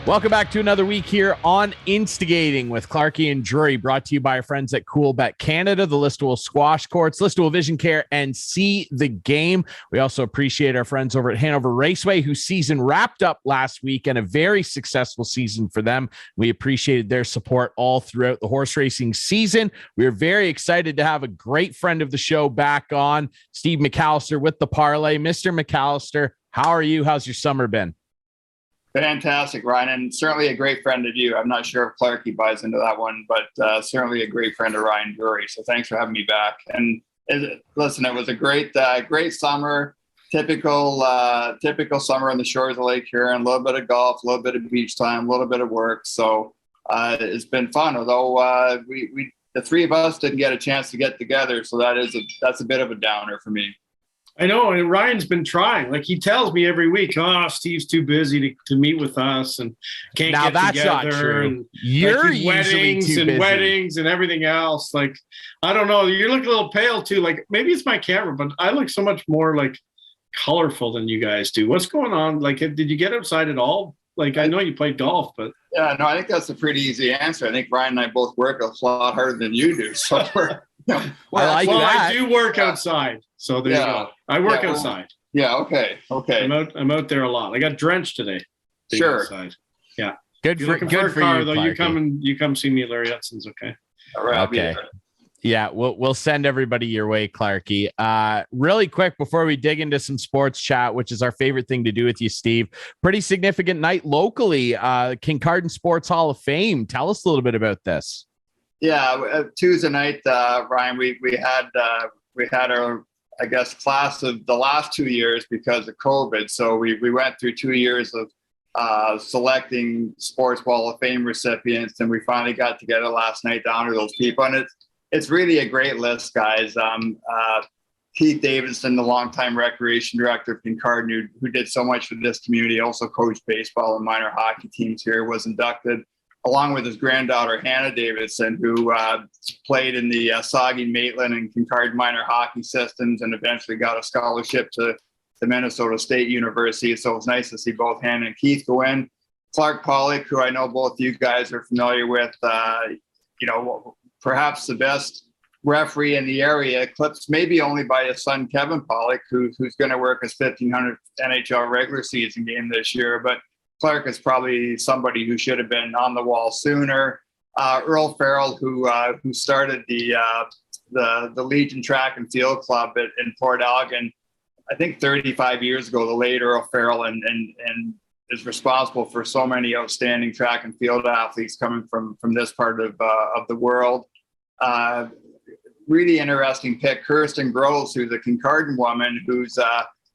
Welcome back to another week here on Instigating with Clarkie and Drury, brought to you by our friends at Cool Bet Canada, the Listowel Squash Courts, Listowel Vision Care, and See the Game. We also appreciate our friends over at Hanover Raceway, whose season wrapped up last week and a very successful season for them. We appreciated their support all throughout the horse racing season. We are very excited to have a great friend of the show back on, Steve McAllister with the Parleh. Mr. McAllister, how are you? How's your summer been? Fantastic, Ryan, and certainly a great friend of you. I'm not sure if Clarkie buys into that one, but certainly a great friend of Ryan Drury. So thanks for having me back. And listen, it was a great summer. Typical summer on the shores of Lake Huron. A little bit of golf, a little bit of beach time, a little bit of work. So it's been fun. Although we the three of us didn't get a chance to get together, so that's a bit of a downer for me. I know, and Ryan's been trying. Like, he tells me every week, "Oh, Steve's too busy to meet with us and can't now get that's together." Not true. And you're like, weddings and everything else. Like, I don't know. You look a little pale too. Like, maybe it's my camera, but I look so much more like colorful than you guys do. What's going on? Like, did you get outside at all? Like, I know you played golf, but yeah, no, I think that's a pretty easy answer. I think Ryan and I both work a lot harder than you do. So I do work outside. So there you go. I work outside. Yeah. Okay. I'm out there a lot. I got drenched today. Sure. Outside. Yeah. Good for car, you, though. You come see me at Larry Hudson's. Okay. All right. Okay. Yeah, we'll send everybody your way, Clarkie. Really quick before we dig into some sports chat, which is our favorite thing to do with you, Steve. Pretty significant night locally. Kincardine Sports Hall of Fame. Tell us a little bit about this. Yeah, Tuesday night, Ryan. We had our, I guess, class of the last 2 years because of COVID. So we went through 2 years of selecting Sports Hall of Fame recipients, and we finally got together last night to honor those people. And it's really a great list, guys. Keith Davidson, the longtime recreation director of Kincardine, who did so much for this community, also coached baseball and minor hockey teams here, was inducted, along with his granddaughter, Hannah Davidson, who played in the Saugeen, Maitland, and Kincardine minor hockey systems and eventually got a scholarship to the Minnesota State University. So it was nice to see both Hannah and Keith go in. Clark Pollock, who I know both you guys are familiar with, perhaps the best referee in the area, eclipsed maybe only by his son, Kevin Pollock, who's going to work his 1,500th NHL regular season game this year. But Clark is probably somebody who should have been on the wall sooner. Earl Farrell, who started the Legion Track and Field Club in Port Elgin, I think 35 years ago, the late Earl Farrell, and is responsible for so many outstanding track and field athletes coming from this part of the world. Really interesting pick, Kirsten Groves, who's a Kincardine woman who's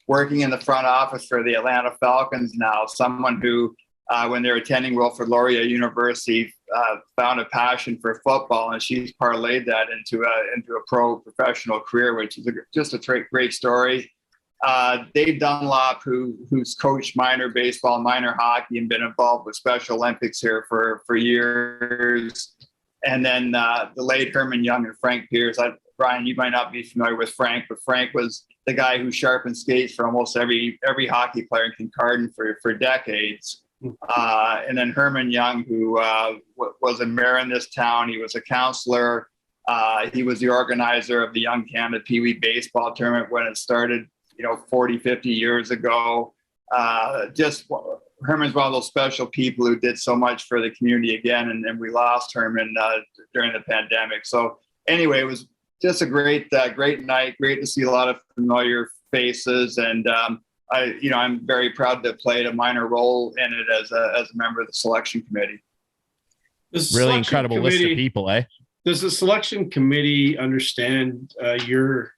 working in the front office for the Atlanta Falcons now. Someone who, when they're attending Wilfrid Laurier University, found a passion for football, and she's parlayed that into a professional career, which is just a great story. Dave Dunlop, who's coached minor baseball, minor hockey, and been involved with Special Olympics here for years. And then the late Herman Young and Frank Pierce. Brian, you might not be familiar with Frank, but Frank was the guy who sharpened skates for almost every hockey player in Kincardine for decades. And then Herman Young, who was a mayor in this town. He was a counselor. He was the organizer of the Young Canada Pee Wee baseball tournament when it started, 40, 50 years ago. Herman's one of those special people who did so much for the community again, and we lost Herman during the pandemic. So anyway, it was just a great night. Great to see a lot of familiar faces, and I'm very proud to have played a minor role in it as a member of the selection committee. Really incredible list of people, eh? Does the selection committee understand your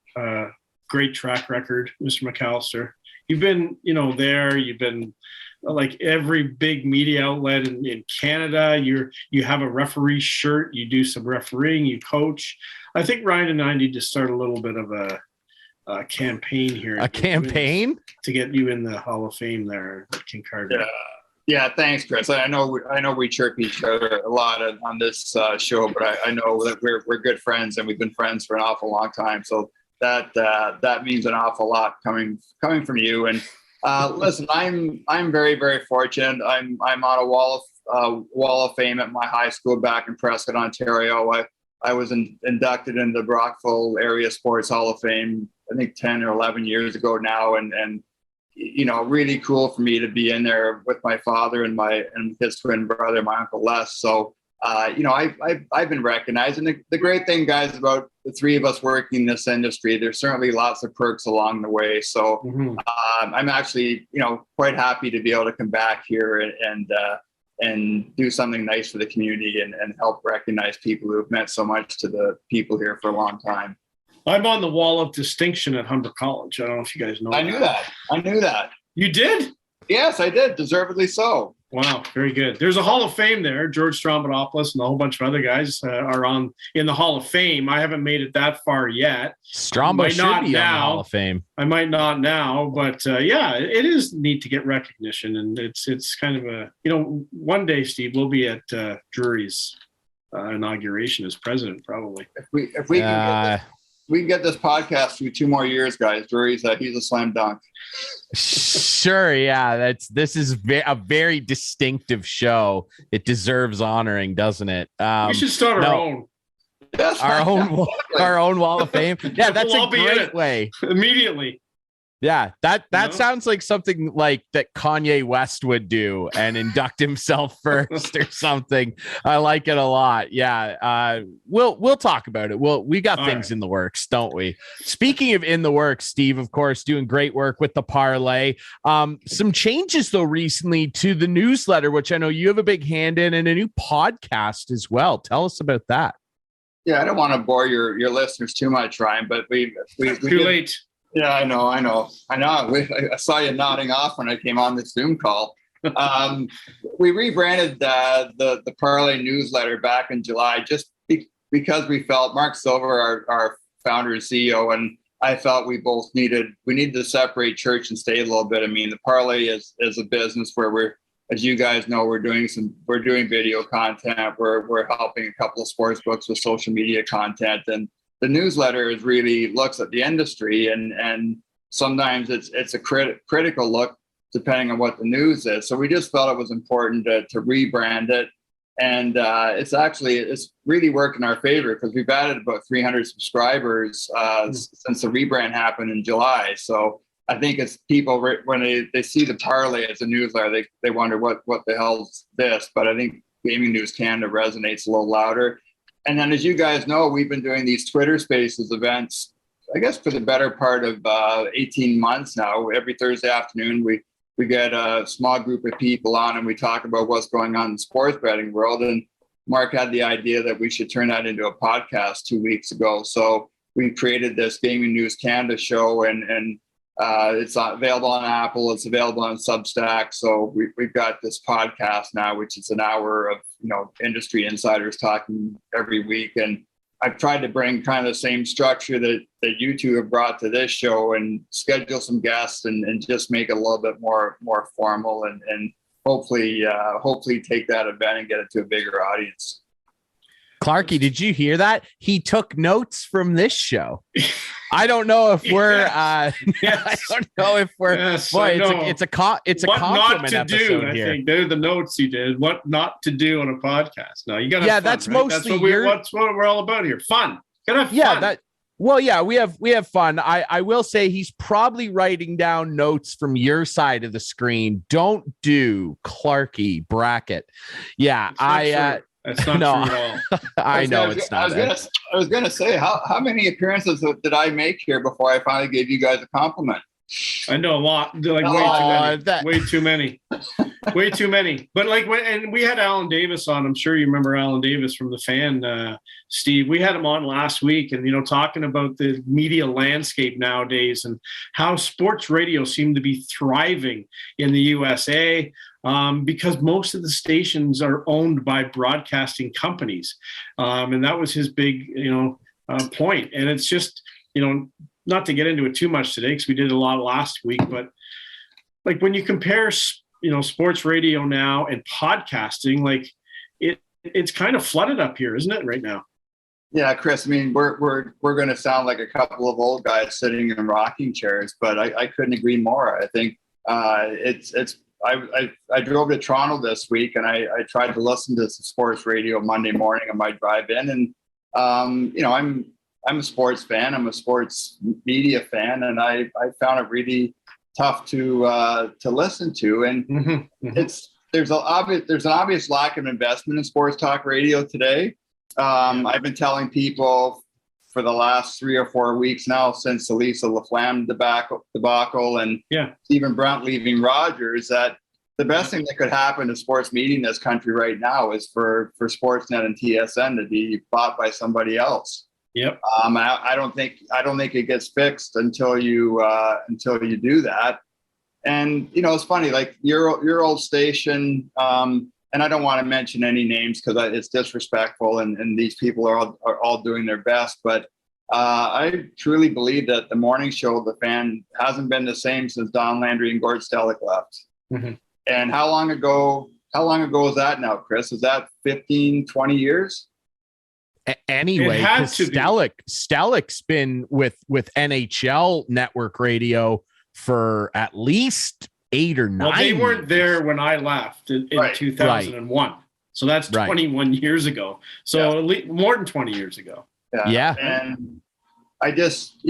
great track record, Mr. McAllister? You've been, there. You've been like every big media outlet in Canada. You have a referee shirt. You do some refereeing. You coach. I think Ryan and I need to start a little bit of a campaign here. A campaign to get you in the Hall of Fame there at Kincardine. Yeah. Thanks, Chris. I know we chirp each other a lot on this show, but I know that we're good friends, and we've been friends for an awful long time. So that means an awful lot coming from you. And Listen, I'm very, very fortunate. I'm on a wall of fame at my high school back in Prescott, Ontario. I was inducted into the Brockville Area Sports Hall of Fame, I think 10 or 11 years ago now, and really cool for me to be in there with my father and his twin brother, my Uncle Les. So, I've been recognized. And the great thing, guys, about the three of us working in this industry, there's certainly lots of perks along the way. So I'm actually, quite happy to be able to come back here and do something nice for the community and help recognize people who have meant so much to the people here for a long time. I'm on the wall of distinction at Humber College. I don't know if you guys know. I knew that. You did? Yes, I did. Deservedly so. Wow, very good. There's a Hall of Fame there. George Strombadopoulos and a whole bunch of other guys are in the Hall of Fame. I haven't made it that far yet. Strombo should be on the Hall of Fame. I might not now, but it is neat to get recognition, and it's kind of a one day, Steve, we'll be at Drury's inauguration as president, probably. If we can get this podcast through 2 more years, guys. Drury's he's a slam dunk. Sure, yeah. This is a very distinctive show. It deserves honoring, doesn't it? We should start our own. Our own Wall of Fame. Yeah, that's a great way. Immediately. Yeah, that sounds like something like that Kanye West would do and induct himself first or something. I like it a lot. Yeah, we'll talk about it. We got things in the works, don't we? Speaking of in the works, Steve, of course, doing great work with the Parleh. Some changes though recently to the newsletter, which I know you have a big hand in, and a new podcast as well. Tell us about that. Yeah, I don't want to bore your listeners too much, Ryan, but we too late. Yeah, I know. I saw you nodding off when I came on this Zoom call. We rebranded the Parleh newsletter back in July because we felt Mark Silver, our founder and CEO, and I felt we needed to separate church and state a little bit. I mean, the Parleh is a business where we're, as you guys know, we're doing video content. We're helping a couple of sports books with social media content, and the newsletter really looks at the industry, and sometimes it's a critical look depending on what the news is. So we just felt it was important to rebrand it, and it's really worked in our favor because we've added about 300 subscribers since the rebrand happened in July. So I think it's people when they see the Parleh as a newsletter, they wonder what the hell's this. But I think Gaming News Canada resonates a little louder. And then, as you guys know, we've been doing these Twitter Spaces events, I guess, for the better part of 18 months now. Every Thursday afternoon, we get a small group of people on and we talk about what's going on in the sports betting world. And Mark had the idea that we should turn that into a podcast 2 weeks ago. So we created this Gaming News Canada show, and it's available on Apple. It's available on Substack. So we've got this podcast now, which is an hour of industry insiders talking every week. And I've tried to bring kind of the same structure that you two have brought to this show, and schedule some guests and just make it a little bit more formal, and hopefully take that event and get it to a bigger audience. Clarky, did you hear that? He took notes from this show. I don't know if we're. I don't know if we're. Yes, boy, it's a what compliment not to episode do. here. I think they're the notes you did. What not to do on a podcast? No, you got to. Yeah, fun, that's right? mostly that's what we're all about here. Fun. Gotta have fun. We have fun. I will say he's probably writing down notes from your side of the screen. Don't do Clarky bracket. Yeah, That's not true at all. I know it's not. I was gonna say, how many appearances did I make here before I finally gave you guys a compliment? I know a lot. Like way too many. Way too many. But and we had Alan Davis on. I'm sure you remember Alan Davis from the Fan, Steve. We had him on last week, and talking about the media landscape nowadays and how sports radio seem to be thriving in the USA. Because most of the stations are owned by broadcasting companies. And that was his big, point. And it's just, not to get into it too much today, because we did a lot last week, but like when you compare, sports radio now and podcasting, like it's kind of flooded up here, isn't it, right now? Yeah, Chris, I mean, we're going to sound like a couple of old guys sitting in rocking chairs, but I couldn't agree more. I think I drove to Toronto this week, and I tried to listen to sports radio Monday morning on my drive in, and I'm a sports fan. I'm a sports media fan, and I found it really tough to listen to. And there's an obvious lack of investment in sports talk radio today. I've been telling people for the last 3 or 4 weeks now, since the Lisa LaFlamme debacle and Stephen Brunt leaving Rogers, that the best thing that could happen to sports media in this country right now is for Sportsnet and TSN to be bought by somebody else. Yep. I don't think it gets fixed until you do that. And it's funny, like your old station, and I don't want to mention any names because it's disrespectful, and these people are all doing their best. But I truly believe that the morning show, The Fan, hasn't been the same since Don Landry and Gord Stellick left. And how long ago is that now, Chris? Is that 15, 20 years? Anyway, because Stellick's been with NHL network radio for at least 8 or 9. Well, they weren't there when I left in 2001. So that's 21 years ago. So at least more than 20 years ago. Yeah. And I just,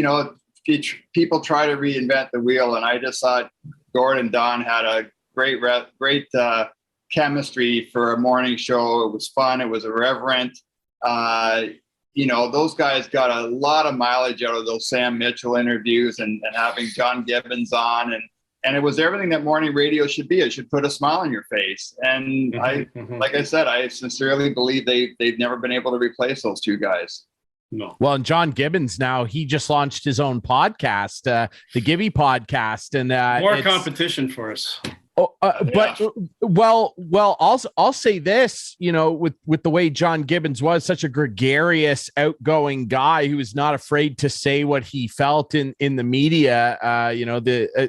people try to reinvent the wheel, and I just thought Gord and Don had a great chemistry for a morning show. It was fun. It was irreverent. Those guys got a lot of mileage out of those Sam Mitchell interviews and having John Gibbons on, and it was everything that morning radio should be. It should put a smile on your face. And like I said, I sincerely believe they've never been able to replace those two guys. No. Well, and John Gibbons now, he just launched his own podcast, the Gibby podcast, and more competition for us. But I'll say this, with the way John Gibbons was such a gregarious, outgoing guy who was not afraid to say what he felt in the media,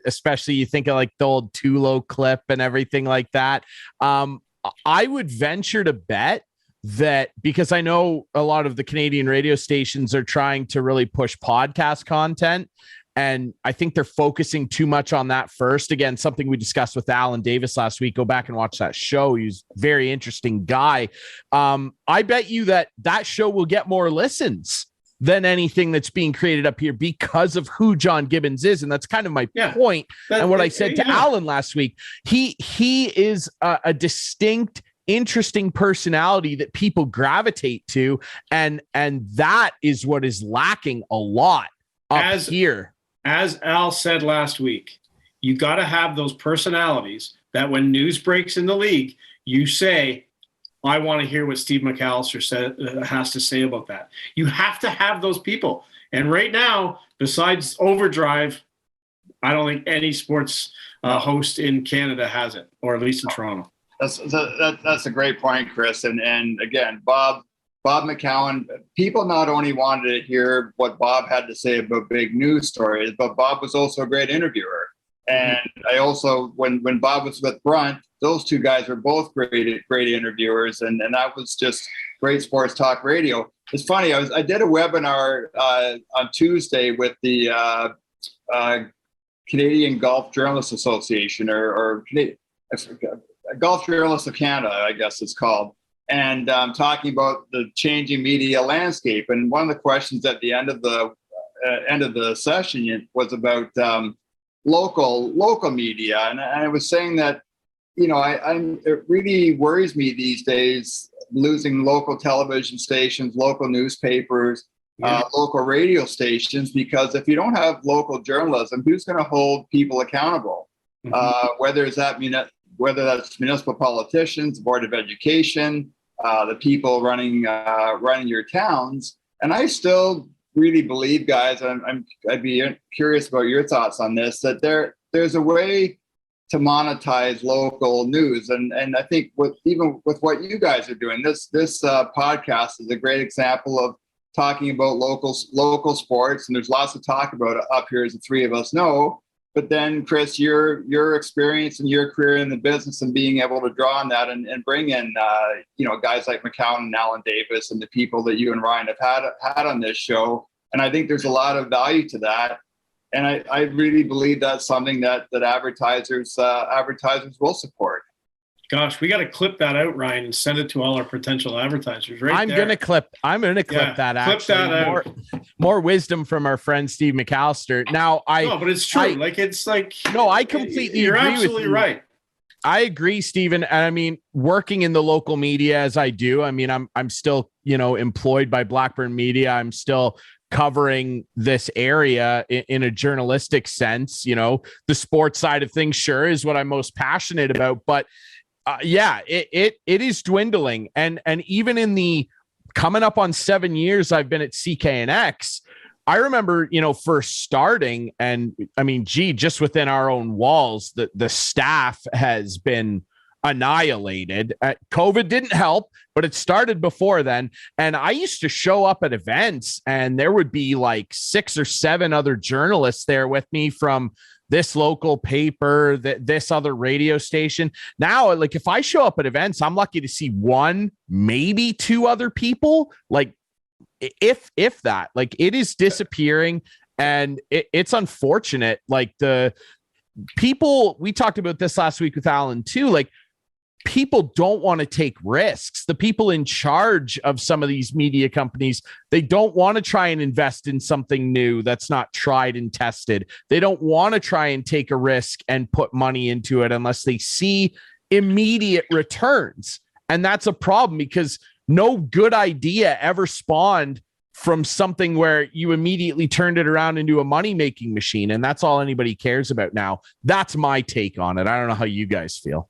especially you think of like the old Tulo clip and everything like that. I would venture to bet that, because I know a lot of the Canadian radio stations are trying to really push podcast content, and I think they're focusing too much on that first. Again, something we discussed with Alan Davis last week. Go back and watch that show. He's a very interesting guy. I bet you that show will get more listens than anything that's being created up here because of who John Gibbons is. And that's kind of my point. And what I said to Alan last week, he is a distinct, interesting personality that people gravitate to. And that is what is lacking a lot up here. As Al said last week, you got to have those personalities that when news breaks in the league, you say, I want to hear what Steve McAllister has to say about that. You have to have those people. And right now, besides Overdrive, I don't think any sports host in Canada has it, or at least in Toronto. That's a great point, Chris. And again, Bob McCowan, people not only wanted to hear what Bob had to say about big news stories, but Bob was also a great interviewer. And I also, when Bob was with Brunt, those two guys were both great interviewers. And that was just great sports talk radio. It's funny, I did a webinar on Tuesday with the Canadian Golf Journalists Association, or Golf Journalists of Canada, I guess it's called. And talking about the changing media landscape. And one of the questions at the end of the session was about local media. And I was saying that, it really worries me these days, losing local television stations, local newspapers, local radio stations, because if you don't have local journalism, who's going to hold people accountable? Whether that's municipal politicians, Board of Education, the people running your towns. And I still really believe, guys, I'd be curious about your thoughts on this, that there's a way to monetize local news. And I think with what you guys are doing, this podcast is a great example of talking about local sports. And there's lots to talk about up here, as the three of us know. But then, Chris, your experience and your career in the business and being able to draw on that and bring in, guys like McCown and Alan Davis and the people that you and Ryan have had on this show. And I think there's a lot of value to that. I really believe that's something that advertisers will support. Gosh, we got to clip that out, Ryan, and send it to all our potential advertisers. Right, I'm gonna clip that. Clip that out. More wisdom from our friend Steve McAllister. Now, no, but it's true. I completely. You're agree absolutely with you. right. I agree, Stephen. And I mean, working in the local media as I do, I mean, I'm still, employed by Blackburn Media. I'm still covering this area in a journalistic sense. The sports side of things sure is what I'm most passionate about, but it is dwindling. And even in the coming up on 7 years I've been at CKNX, I remember, first starting, and I mean, just within our own walls, the staff has been annihilated. COVID didn't help, but it started before then. And I used to show up at events and there would be like 6 or 7 other journalists there with me from this local paper, this other radio station. Now, like if I show up at events, I'm lucky to see 1, maybe 2 other people, like if that. Like it is disappearing, and it's unfortunate. Like the people, we talked about this last week with Alan too, like people don't want to take risks. The people in charge of some of these media companies, they don't want to try and invest in something new that's not tried and tested. They don't want to try and take a risk and put money into it unless they see immediate returns. And that's a problem, because no good idea ever spawned from something where you immediately turned it around into a money-making machine. And that's all anybody cares about now. That's my take on it. I don't know how you guys feel.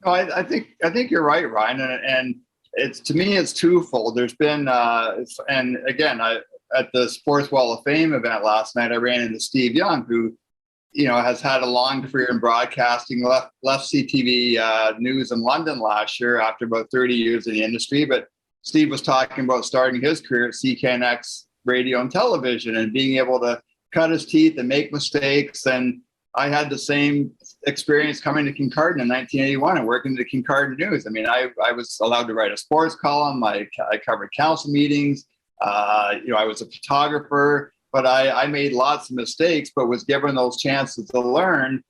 No, I think you're right, Ryan, and to me it's twofold. There's been and again, at the Sports Wall of Fame event last night, I ran into Steve Young, who has had a long career in broadcasting. Left CTV News in London last year after about 30 years in the industry. But Steve was talking about starting his career at CKNX Radio and Television and being able to cut his teeth and make mistakes. And I had the same experience coming to Kincardine in 1981 and working at the Kincardine News. I mean, I was allowed to write a sports column. I covered council meetings. I was a photographer, but I made lots of mistakes, but was given those chances to learn.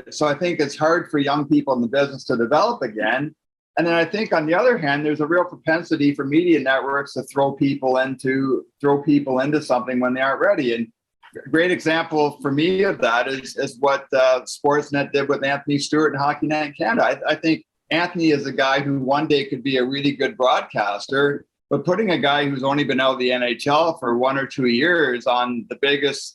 So I think it's hard for young people in the business to develop again. And then I think on the other hand, there's a real propensity for media networks to throw people into something when they aren't ready. And a great example for me of that is what Sportsnet did with Anthony Stewart and Hockey Night in Canada. I think Anthony is a guy who one day could be a really good broadcaster, but putting a guy who's only been out of the NHL for 1 or 2 years on arguably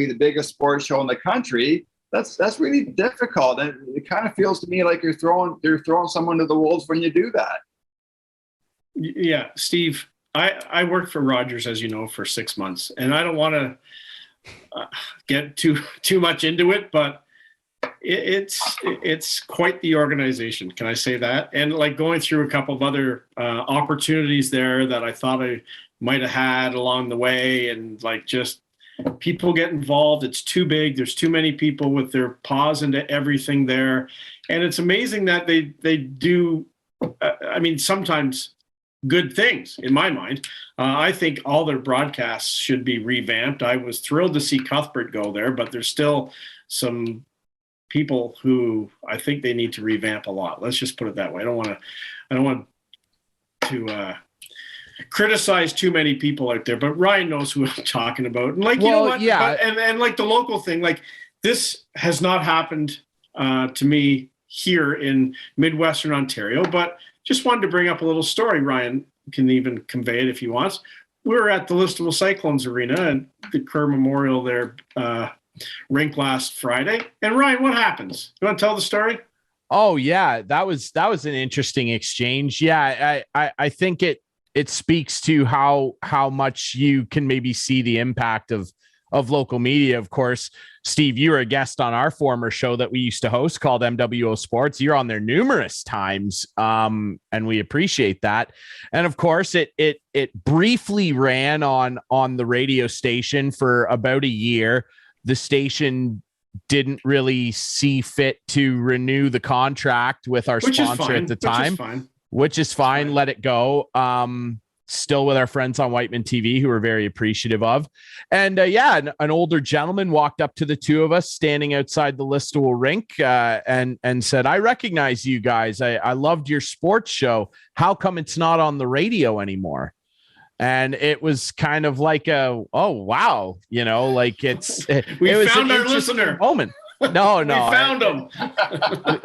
the biggest sports show in the country, that's really difficult. And it kind of feels to me like you're throwing someone to the wolves when you do that. Yeah, Steve. I worked for Rogers, as you know, for 6 months, and I don't want to get too much into it, but it's quite the organization. Can I say that? And like going through a couple of other opportunities there that I thought I might have had along the way, and like just people get involved. It's too big. There's too many people with their paws into everything there, and it's amazing that they do. I mean, sometimes good things in my mind. I think all their broadcasts should be revamped. I was thrilled to see Cuthbert go there, but there's still some people who I think they need to revamp a lot. Let's just put it that way. I don't want to criticize too many people out there, but Ryan knows who I'm talking about. And like, you know what? Yeah. And like the local thing, like this has not happened to me here in Midwestern Ontario, but just wanted to bring up a little story. Ryan can even convey it if he wants. We were at the Listowel Cyclones Arena and the Kerr Memorial there rink last Friday. And Ryan, what happens? You want to tell the story? Oh yeah, that was an interesting exchange. Yeah, I think it speaks to how much you can maybe see the impact of local media. Of course, Steve, you were a guest on our former show that we used to host called MWO Sports. You're on there numerous times, and we appreciate that. And of course, it briefly ran on the radio station for about a year. The station didn't really see fit to renew the contract with our sponsor at the time, which is fine. Let it go. still with our friends on Whiteman TV, who we're very appreciative of. And an older gentleman walked up to the two of us standing outside the Listowel rink and said, "I recognize you guys. I loved your sports show. How come it's not on the radio anymore?" And it was kind of like oh, wow. Like it was found our listener moment. No, we found them.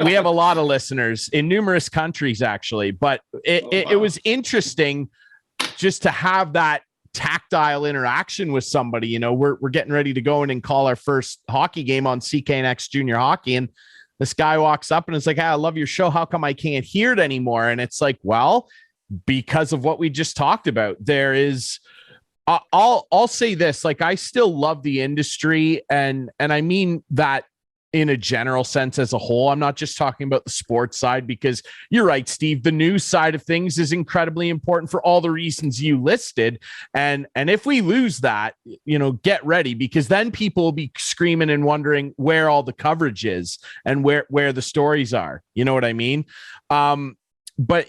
We have a lot of listeners in numerous countries, actually, but it was interesting just to have that tactile interaction with somebody. We're getting ready to go in and call our first hockey game on CKNX Junior Hockey, and this guy walks up and is like, "Hey, I love your show. How come I can't hear it anymore?" And it's like, well, because of what we just talked about. There is, I'll say this, like, I still love the industry, and I mean that in a general sense as a whole. I'm not just talking about the sports side, because you're right, Steve, the news side of things is incredibly important for all the reasons you listed. And if we lose that, get ready, because then people will be screaming and wondering where all the coverage is and where the stories are. You know what I mean? But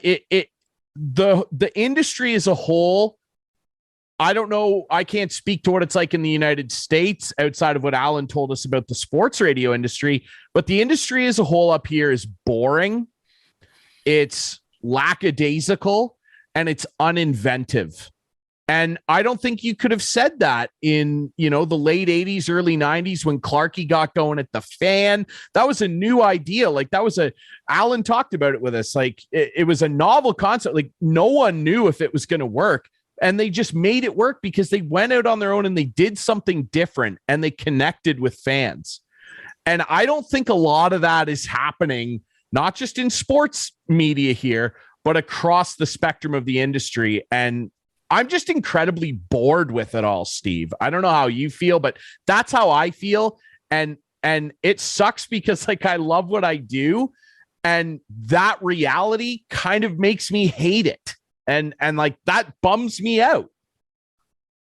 the industry as a whole, I don't know. I can't speak to what it's like in the United States outside of what Alan told us about the sports radio industry, but the industry as a whole up here is boring. It's lackadaisical and it's uninventive. And I don't think you could have said that in, the late 80s, early 90s when Clarkie got going at the Fan. That was a new idea. Like Alan talked about it with us. Like it was a novel concept. Like no one knew if it was going to work. And they just made it work because they went out on their own and they did something different and they connected with fans. And I don't think a lot of that is happening, not just in sports media here, but across the spectrum of the industry. And I'm just incredibly bored with it all, Steve. I don't know how you feel, but that's how I feel. And it sucks because I love what I do. And that reality kind of makes me hate it. And like that bums me out.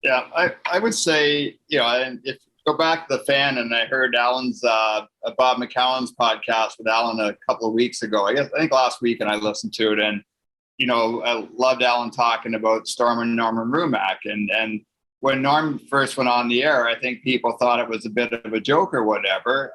Yeah, I would say, and if you go back to the Fan, and I heard Alan's Bob McCallum's podcast with Alan a couple of weeks ago. I think last week, and I listened to it, and I loved Alan talking about Storm and Norman Rumack, and when Norm first went on the air, I think people thought it was a bit of a joke or whatever.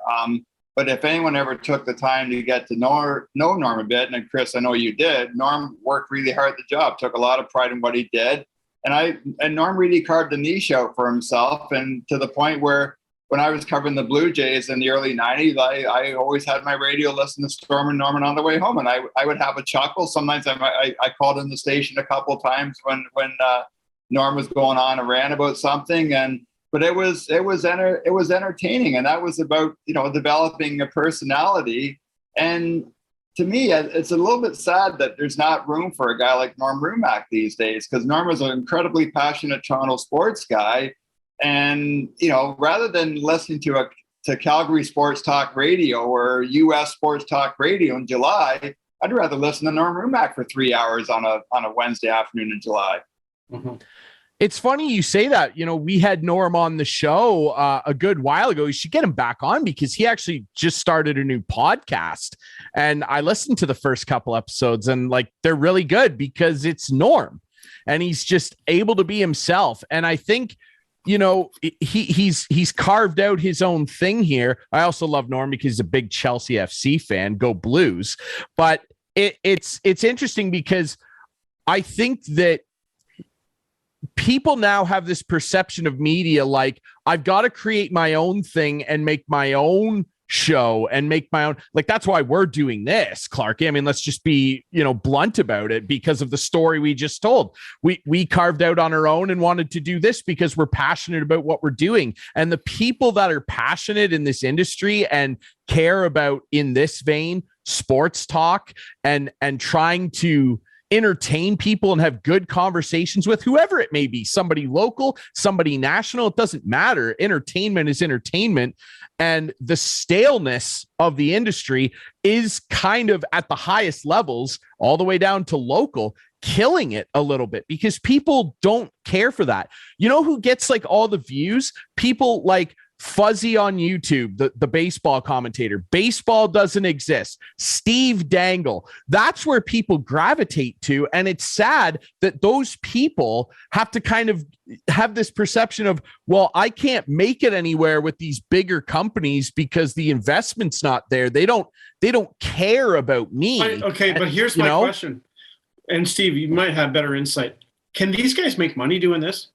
But if anyone ever took the time to get to know Norm a bit, and Chris, I know you did, Norm worked really hard at the job, took a lot of pride in what he did. And Norm really carved a niche out for himself. And to the point where when I was covering the Blue Jays in the early 90s, I always had my radio listen to Storm and Norman on the way home. And I would have a chuckle. Sometimes I called in the station a couple of times when Norm was going on a rant about something. But it was entertaining, and that was about developing a personality. And to me, it's a little bit sad that there's not room for a guy like Norm Rumack these days, because Norm was an incredibly passionate Toronto sports guy, and rather than listening to Calgary Sports Talk Radio or U.S. Sports Talk Radio in July, I'd rather listen to Norm Rumack for 3 hours on a Wednesday afternoon in July. Mm-hmm. It's funny you say that. We had Norm on the show a good while ago. You should get him back on because he actually just started a new podcast. And I listened to the first couple episodes and they're really good because it's Norm and he's just able to be himself. And I think, he's carved out his own thing here. I also love Norm because he's a big Chelsea FC fan. Go Blues. But it's interesting because I think that people now have this perception of media like I've got to create my own thing and make my own show and make my own, that's why we're doing this, Clark. I mean, let's just be, blunt about it because of the story we just told. We carved out on our own and wanted to do this because we're passionate about what we're doing. And the people that are passionate in this industry and care about, in this vein, sports talk and trying to entertain people and have good conversations with whoever it may be, somebody local, somebody national, it doesn't matter. Entertainment is entertainment. And the staleness of the industry is kind of at the highest levels, all the way down to local, killing it a little bit because people don't care for that. You know who gets all the views? People like Fuzzy on YouTube, the baseball commentator. Baseball doesn't exist. Steve Dangle. That's where people gravitate to. And it's sad that those people have to kind of have this perception of, well, I can't make it anywhere with these bigger companies because the investment's not there. They don't care about me. But here's my question. And Steve, you might have better insight. Can these guys make money doing this?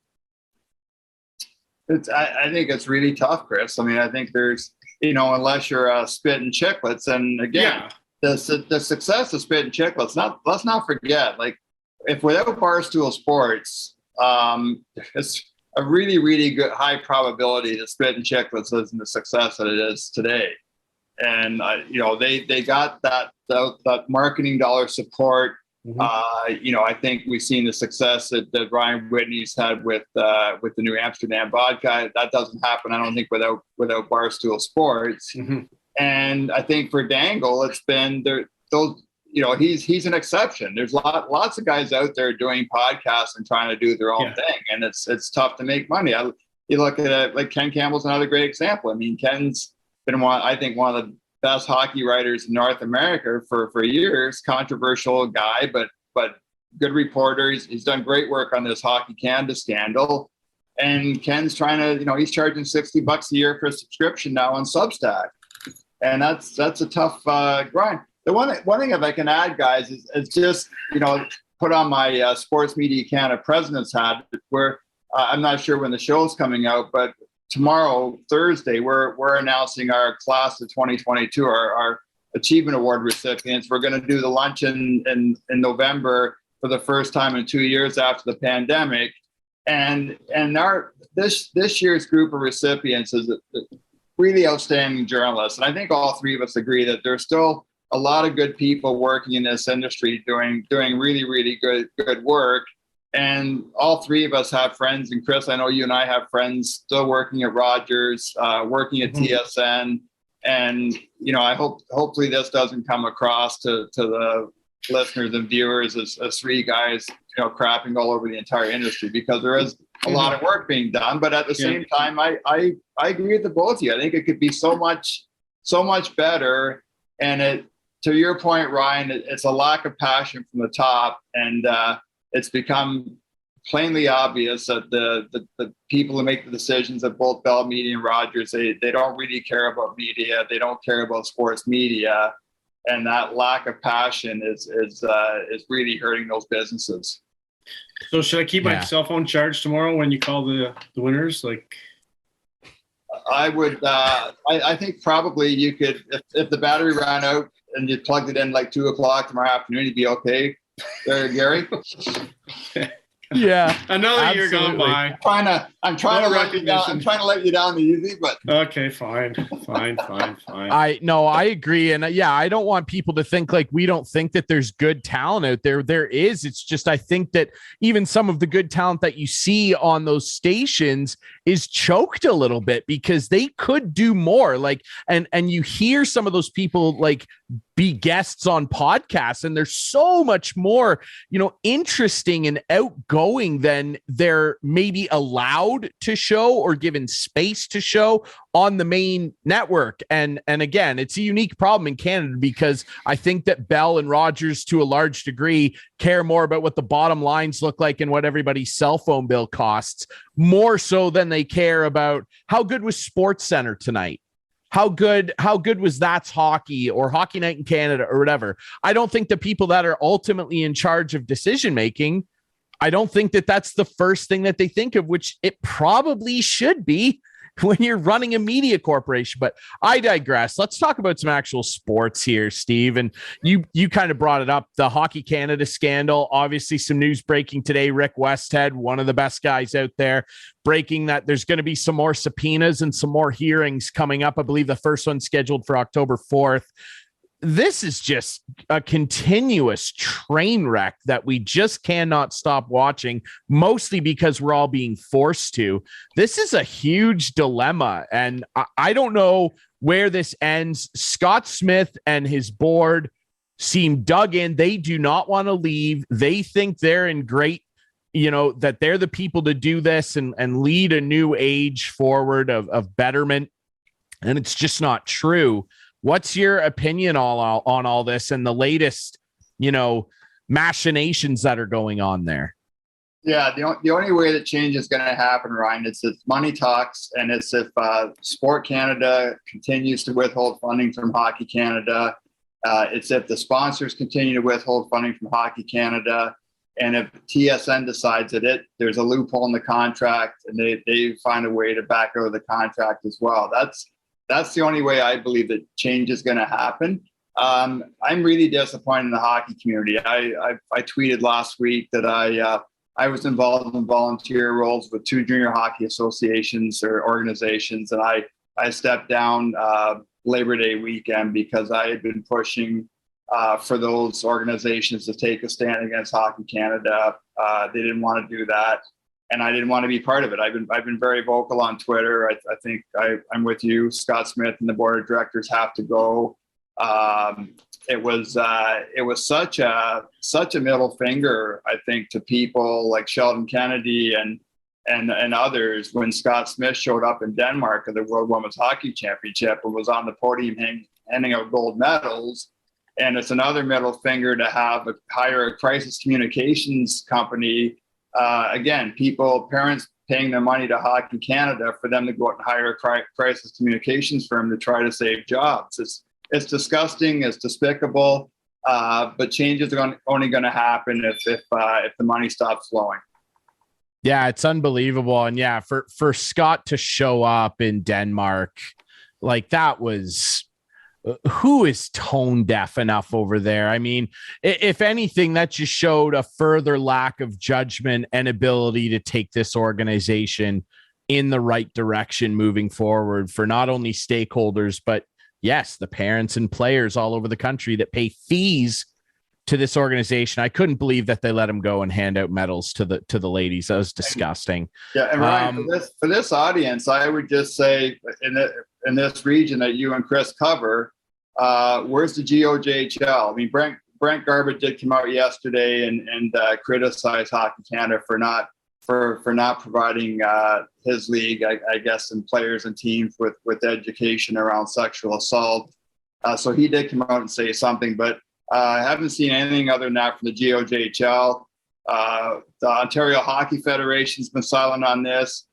I think it's really tough, Chris. I mean, I think there's, unless you're spitting chiclets, and again, the success of spitting chiclets. Let's not forget, like, if without Barstool Sports, it's a really, really good high probability that spitting chiclets isn't the success that it is today. And they got that marketing dollar support. I think we've seen the success that Ryan Whitney's had with the New Amsterdam vodka. That doesn't happen, I don't think, without Barstool Sports. And I think for Dangle, it's been those. He's an exception. There's lots of guys out there doing podcasts and trying to do their own thing, and it's tough to make money. You look at it, like Ken Campbell's another great example. I mean, Ken's been one of the best hockey writers in North America for years. Controversial guy, but good reporter. He's done great work on this Hockey Canada scandal. And Ken's trying to, he's charging $60 a year for a subscription now on Substack, and that's a tough grind. The one thing, if I can add, guys, is just put on my Sports Media Canada president's hat. Where I'm not sure when the show's coming out, but tomorrow, Thursday, we're announcing our class of 2022, our Achievement Award recipients. We're going to do the luncheon in November for the first time in 2 years after the pandemic. And this year's group of recipients is really outstanding journalists. And I think all three of us agree that there's still a lot of good people working in this industry doing really, really good work. And all three of us have friends, and Chris, I know you and I have friends still working at Rogers, working at TSN, and I hopefully this doesn't come across to the listeners and viewers as three guys, crapping all over the entire industry, because there is a lot of work being done. But at the same time, I agree with the both of you. I think it could be so much better. And to your point, Ryan, it's a lack of passion from the top, and it's become plainly obvious that the people who make the decisions at both Bell Media and Rogers, they don't really care about media. They don't care about sports media, and that lack of passion is really hurting those businesses. So should I keep my cell phone charged tomorrow when you call the winners? Like, I would. I think probably you could, if the battery ran out and you plugged it in like 2:00 tomorrow afternoon, you'd be okay. There, Gary. Yeah, another year gone by. I'm trying to let you down easy, but okay, fine. I agree, and I don't want people to think like we don't think that there's good talent out there. There is. It's just I think that even some of the good talent that you see on those stations is choked a little bit because they could do more. Like, and you hear some of those people like be guests on podcasts, and they're so much more, interesting and outgoing than they're maybe allowed to show or given space to show on the main network. And again, it's a unique problem in Canada because I think that Bell and Rogers, to a large degree, care more about what the bottom lines look like and what everybody's cell phone bill costs, more so than they care about how good was Sports Center tonight. How good was That's Hockey or Hockey Night in Canada or whatever. I don't think the people that are ultimately in charge of decision making, I don't think that that's the first thing that they think of, which it probably should be when you're running a media corporation. But I digress. Let's talk about some actual sports here, Steve. And you kind of brought it up, the Hockey Canada scandal. Obviously, some news breaking today. Rick Westhead, one of the best guys out there, breaking that there's going to be some more subpoenas and some more hearings coming up. I believe the first one's scheduled for October 4th. This is just a continuous train wreck that we just cannot stop watching, mostly because we're all being forced to. This is a huge dilemma, and I don't know where this ends. Scott Smith and his board seem dug in. They do not want to leave. They think they're in great that they're the people to do this and lead a new age forward of betterment. And it's just not true. What's your opinion on all this and the latest, machinations that are going on there? Yeah, the only way that change is going to happen, Ryan, is if money talks, and it's if Sport Canada continues to withhold funding from Hockey Canada. It's if the sponsors continue to withhold funding from Hockey Canada, and if TSN decides that there's a loophole in the contract, and they find a way to back out of the contract as well. That's the only way I believe that change is going to happen. I'm really disappointed in the hockey community. I tweeted last week that I was involved in volunteer roles with 2 junior hockey associations or organizations, and I stepped down Labor Day weekend because I had been pushing for those organizations to take a stand against Hockey Canada. They didn't want to do that, and I didn't want to be part of it. I've been very vocal on Twitter. I think I'm with you. Scott Smith and the board of directors have to go. It was such a middle finger, I think, to people like Sheldon Kennedy and others when Scott Smith showed up in Denmark at the World Women's Hockey Championship and was on the podium handing out gold medals. And it's another middle finger to hire a crisis communications company. Again, parents paying their money to Hockey Canada for them to go out and hire a crisis communications firm to try to save jobs. It's disgusting. It's despicable. But change is only going to happen if the money stops flowing. Yeah, it's unbelievable. And yeah, for Scott to show up in Denmark, like that was, who is tone deaf enough over there? I mean, if anything, that just showed a further lack of judgment and ability to take this organization in the right direction moving forward for not only stakeholders, but yes, the parents and players all over the country that pay fees to this organization. I couldn't believe that they let him go and hand out medals to the ladies. That was disgusting. Yeah, and Ryan, for this audience, I would just say in this region that you and Chris cover, where's the GOJHL? I mean, Brent Garbutt did come out yesterday and criticize Hockey Canada for not providing his league, I guess, and players and teams with education around sexual assault. So he did come out and say something, but I haven't seen anything other than that from the GOJHL. The Ontario Hockey Federation's been silent on this.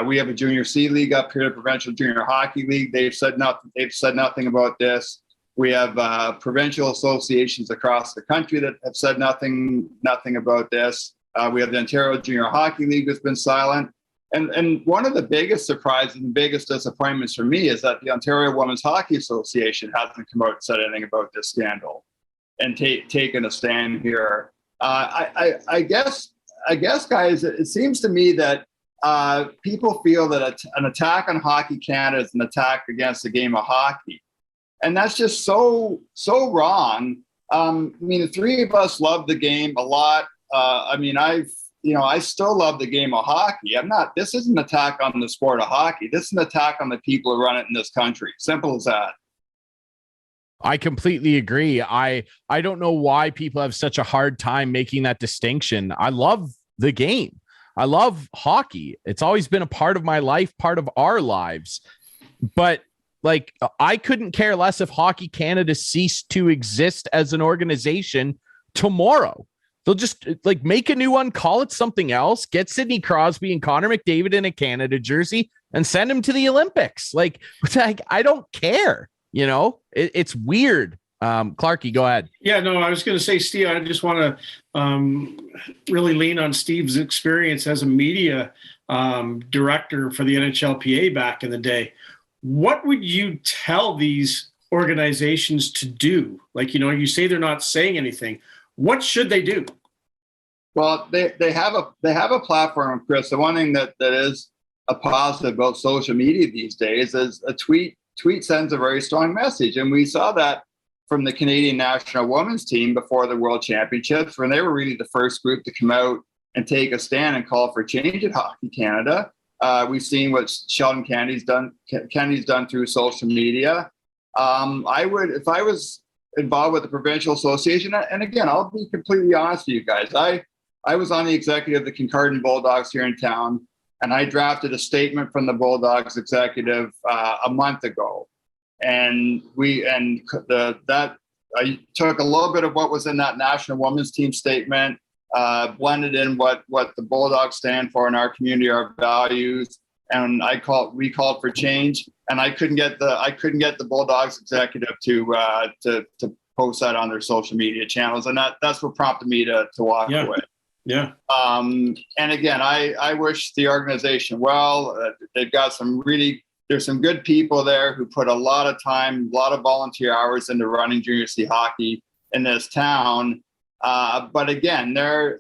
We have a Junior C League up here, the Provincial Junior Hockey League. They've said nothing about this. We have provincial associations across the country that have said nothing about this. We have the Ontario Junior Hockey League that's been silent. And one of the biggest surprises and biggest disappointments for me is that the Ontario Women's Hockey Association hasn't come out and said anything about this scandal and taken a stand here. I guess, guys, it seems to me that people feel that an attack on Hockey Canada is an attack against the game of hockey. And that's just so wrong. I mean, the three of us love the game a lot. I still love the game of hockey. This isn't an attack on the sport of hockey. This is an attack on the people who run it in this country. Simple as that. I completely agree. I don't know why people have such a hard time making that distinction. I love the game. I love hockey. It's always been a part of my life, part of our lives. But like, I couldn't care less if Hockey Canada ceased to exist as an organization tomorrow. They'll just like make a new one, call it something else, get Sidney Crosby and Connor McDavid in a Canada jersey and send them to the Olympics. Like I don't care. It's weird. Clarky, go ahead. Yeah, no, I was going to say, Steve, I just want to really lean on Steve's experience as a media director for the NHLPA back in the day. What would you tell these organizations to do? Like, you say they're not saying anything. What should they do? Well, they have a platform, Chris. The one thing that is a positive about social media these days is a tweet sends a very strong message. And we saw that from the Canadian national women's team before the World Championships, when they were really the first group to come out and take a stand and call for change at Hockey Canada. We've seen what Sheldon Kennedy's done through social media. I would, if I was involved with the provincial association, and again, I'll be completely honest with you guys. I was on the executive of the Kincardine Bulldogs here in town, and I drafted a statement from the Bulldogs executive a month ago. And I took a little bit of what was in that national women's team statement, blended in what the Bulldogs stand for in our community, our values, and we called for change. And I couldn't get the Bulldogs executive to post that on their social media channels, and that's what prompted me to walk away. Yeah. And again, I wish the organization well. They've got there's some good people there who put a lot of time, a lot of volunteer hours into running junior C hockey in this town. But again, I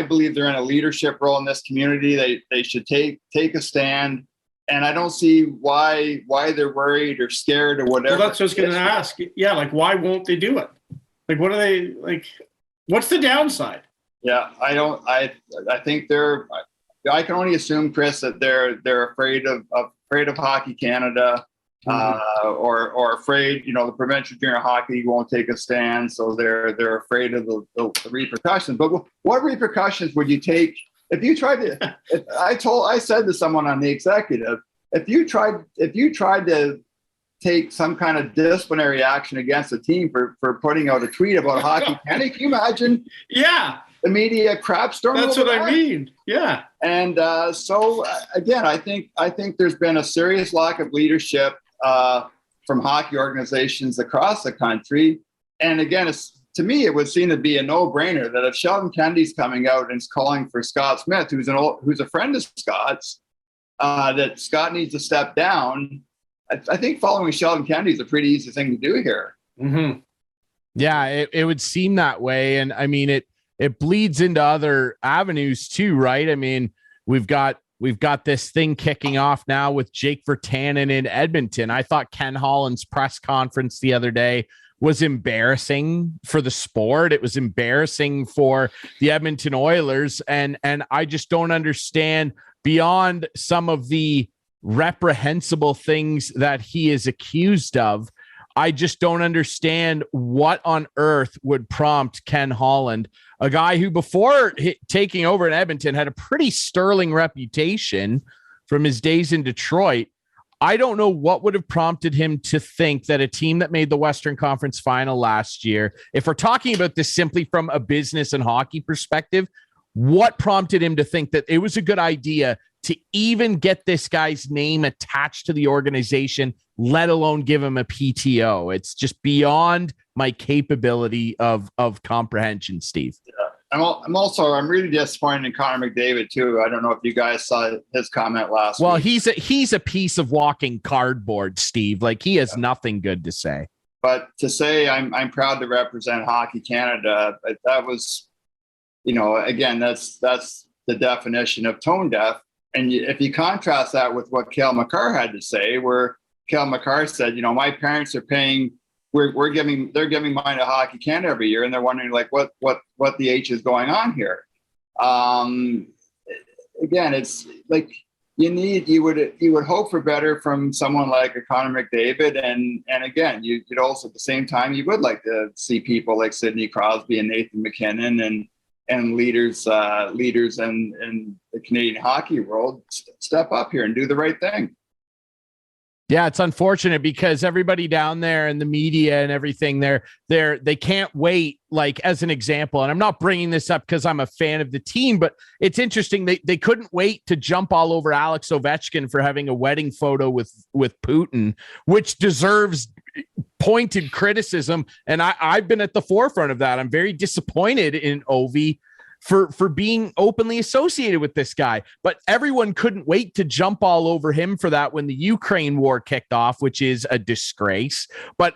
believe they're in a leadership role in this community. They should take a stand. And I don't see why they're worried or scared or whatever. Well, that's what I was going to ask. Yeah, like, why won't they do it? Like, what are they, like, what's the downside? Yeah, I think I can only assume, Chris, that they're afraid of Hockey Canada, or afraid, the provincial junior hockey won't take a stand, so they're afraid of the repercussions. But what repercussions would you take if you tried to? I said to someone on the executive, if you tried to take some kind of disciplinary action against a team for putting out a tweet about Hockey Canada, can you imagine? Yeah. The media crap storm. That's what I mean. Yeah. And so again, I think there's been a serious lack of leadership from hockey organizations across the country. And again, to me, it would seem to be a no-brainer that if Sheldon Kennedy's coming out and is calling for Scott Smith, who's a friend of Scott's, that Scott needs to step down. I think following Sheldon Kennedy is a pretty easy thing to do here. Mm-hmm. Yeah, it would seem that way. And I mean, it bleeds into other avenues too, right? I mean, we've got this thing kicking off now with Jake Virtanen in Edmonton. I thought Ken Holland's press conference the other day was embarrassing for the sport. It was embarrassing for the Edmonton Oilers. And I just don't understand, beyond some of the reprehensible things that he is accused of, I just don't understand what on earth would prompt Ken Holland, a guy who before taking over in Edmonton had a pretty sterling reputation from his days in Detroit. I don't know what would have prompted him to think that a team that made the Western Conference Final last year, if we're talking about this simply from a business and hockey perspective, what prompted him to think that it was a good idea to even get this guy's name attached to the organization, let alone give him a PTO? It's just beyond my capability of comprehension, Steve. Yeah. I'm really disappointed in Connor McDavid too. I don't know if you guys saw his comment last week. He's a piece of walking cardboard, Steve. Like, he has nothing good to say. But to say I'm proud to represent Hockey Canada, that was, again, that's the definition of tone deaf. And if you contrast that with what Cale Makar had to say, where Cale Makar said, my parents are paying, they're giving mine to Hockey Canada every year, and they're wondering like what the H is going on here. Again, it's like you would hope for better from someone like a Connor McDavid, and again, you'd also at the same time you would like to see people like Sidney Crosby and Nathan McKinnon and leaders in the Canadian hockey world step up here and do the right thing. Yeah, it's unfortunate because everybody down there in the media and everything, they can't wait. Like, as an example, and I'm not bringing this up because I'm a fan of the team, but it's interesting. They couldn't wait to jump all over Alex Ovechkin for having a wedding photo with Putin, which deserves pointed criticism. And I've been at the forefront of that. I'm very disappointed in Ovi for being openly associated with this guy, but everyone couldn't wait to jump all over him for that when the Ukraine war kicked off, which is a disgrace. But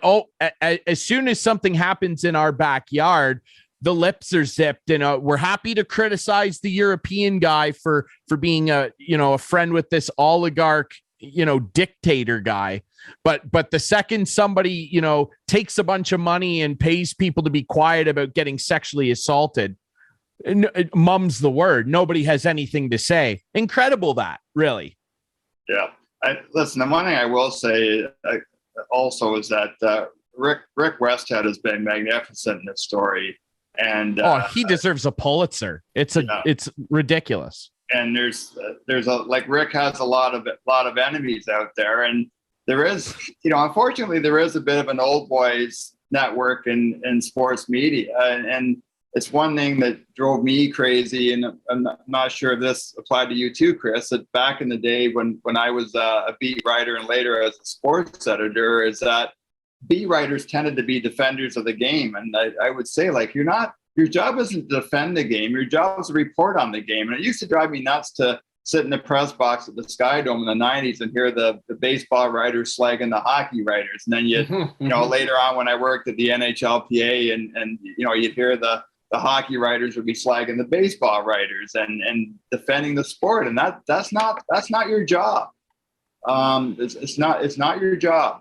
as soon as something happens in our backyard, the lips are zipped, and we're happy to criticize the European guy for being a friend with this oligarch, dictator guy. But the second somebody, takes a bunch of money and pays people to be quiet about getting sexually assaulted, mum's the word. Nobody has anything to say. Incredible, that, really. Yeah. Listen, the one thing I will say also is that Rick Westhead has been magnificent in this story. And he deserves a Pulitzer. It's ridiculous. And there's like Rick has a lot of enemies out there, and there is, unfortunately, there is a bit of an old boys network in sports media, and it's one thing that drove me crazy. And I'm not sure if this applied to you too, Chris. That back in the day when I was a beat writer and later as a sports editor, is that beat writers tended to be defenders of the game, and I would say, like, your job isn't to defend the game. Your job is to report on the game. And it used to drive me nuts to sit in the press box at the Sky Dome in the 90s and hear the baseball writers slagging the hockey writers. And then later on when I worked at the NHLPA and you'd hear the hockey writers would be slagging the baseball writers and defending the sport. And that's not your job. It's not your job.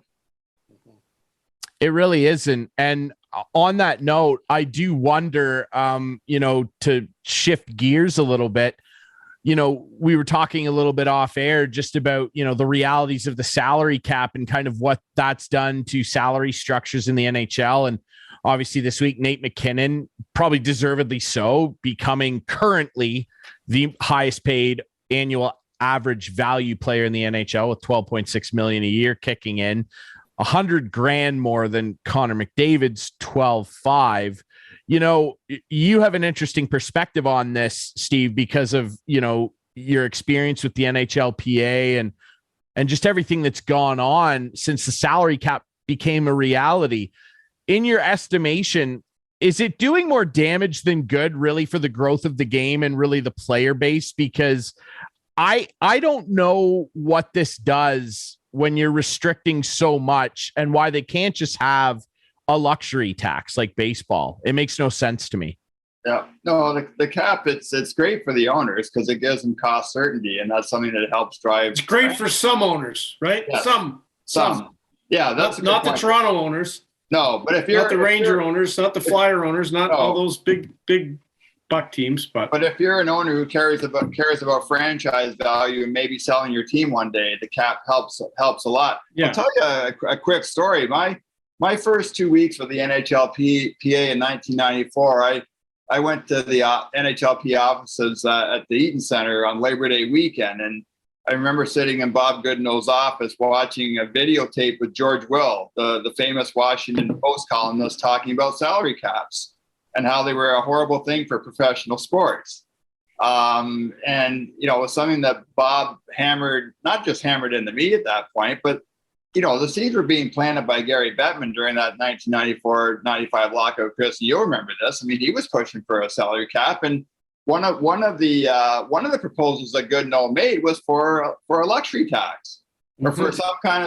It really isn't. And on that note, I do wonder, to shift gears a little bit, we were talking a little bit off air just about, the realities of the salary cap and kind of what that's done to salary structures in the NHL. And obviously this week, Nate McKinnon, probably deservedly so, becoming currently the highest paid annual average value player in the NHL with $12.6 million a year kicking in. $100,000 more than Connor McDavid's 12.5. You have an interesting perspective on this, Steve, because of, your experience with the NHLPA and just everything that's gone on since the salary cap became a reality. In your estimation, is it doing more damage than good really for the growth of the game and really the player base? Because I don't know what this does when you're restricting so much and why they can't just have a luxury tax like baseball. It makes no sense to me. Yeah, no, the cap, it's great for the owners because it gives them cost certainty, and that's something that helps drive. It's great for some owners, right? Yeah. Some. Yeah, that's not the Toronto owners. No, but if you're not the Ranger owners, not the Flyer owners, not all those big buck teams, but if you're an owner who cares about franchise value and maybe selling your team one day, the cap helps a lot. Yeah. I'll tell you a quick story. My first 2 weeks with the NHLPA in 1994, I went to the NHLPA offices at the Eaton Center on Labor Day weekend, and I remember sitting in Bob Goodeno's office watching a videotape with George Will, the famous Washington Post columnist, talking about salary caps and how they were a horrible thing for professional sports. And, it was something that Bob not just hammered into me at that point, but, the seeds were being planted by Gary Bettman during that 1994-95 lockout. Chris, you'll remember this. I mean, he was pushing for a salary cap. And one of the proposals that Goodenow made was for a luxury tax, or for some kind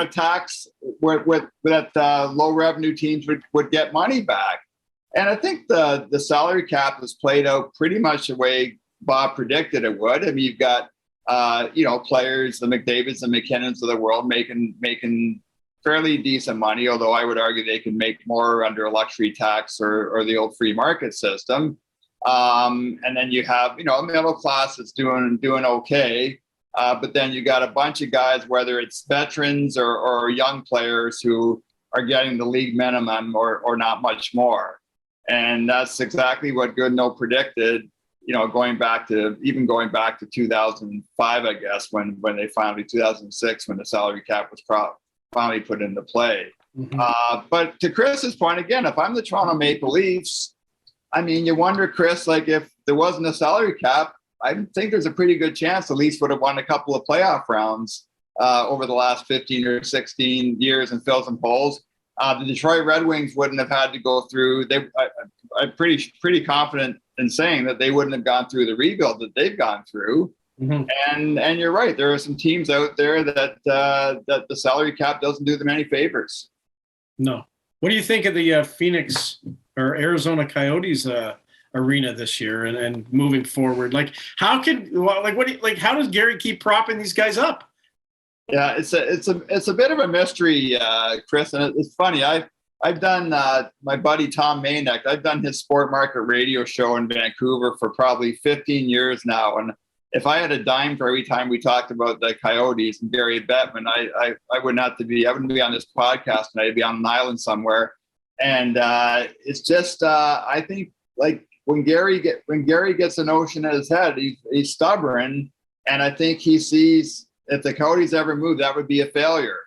of tax that low revenue teams would get money back. And I think the salary cap has played out pretty much the way Bob predicted it would. I mean, you've got players, the McDavids and McKinnons of the world making fairly decent money, although I would argue they can make more under a luxury tax or the old free market system. And then you have, a middle class that's doing okay. But then you got a bunch of guys, whether it's veterans or young players who are getting the league minimum or not much more. And that's exactly what Goodenow predicted, going back to 2005, I guess, when they finally, 2006, when the salary cap was finally put into play. Mm-hmm. But to Chris's point, again, if I'm the Toronto Maple Leafs, I mean, you wonder, Chris, like if there wasn't a salary cap, I think there's a pretty good chance the Leafs would have won a couple of playoff rounds over the last 15 or 16 years and filled some holes. The Detroit Red Wings wouldn't have had to go through. I'm pretty confident in saying that they wouldn't have gone through the rebuild that they've gone through. Mm-hmm. And you're right. There are some teams out there that the salary cap doesn't do them any favors. No. What do you think of the Phoenix or Arizona Coyotes arena this year and moving forward? Like, how does Gary keep propping these guys up? Yeah, it's a bit of a mystery, Chris, and it's funny. I've done my buddy Tom Manek. I've done his Sport Market radio show in Vancouver for probably 15 years now, and if I had a dime for every time we talked about the Coyotes and Gary Bettman, I wouldn't be on this podcast, and I'd be on an island somewhere. And it's just I think like when Gary gets a notion in his head, he's stubborn, and I think he sees if the Coyotes ever move, that would be a failure,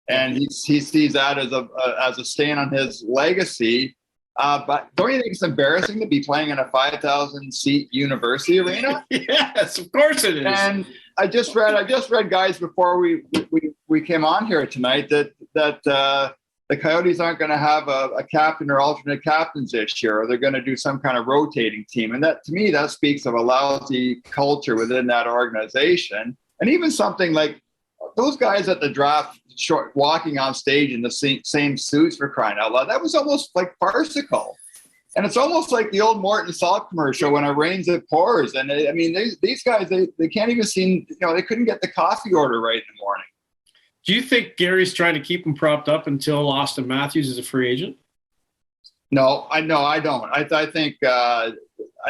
and he sees that as a stain on his legacy. But don't you think it's embarrassing to be playing in a 5,000 seat university arena? Yes, of course it is. And I just read guys before we came on here tonight that the Coyotes aren't going to have a captain or alternate captains this year, or they're going to do some kind of rotating team. And that, to me, that speaks of a lousy culture within that organization. And even something like those guys at the draft, walking on stage in the same suits, for crying out loud, that was almost like farcical. And it's almost like the old Morton Salt commercial, when it rains, it pours. And I mean, these guys, they can't even seem, they couldn't get the coffee order right in the morning. Do you think Gary's trying to keep him propped up until Austin Matthews is a free agent? No, I don't. I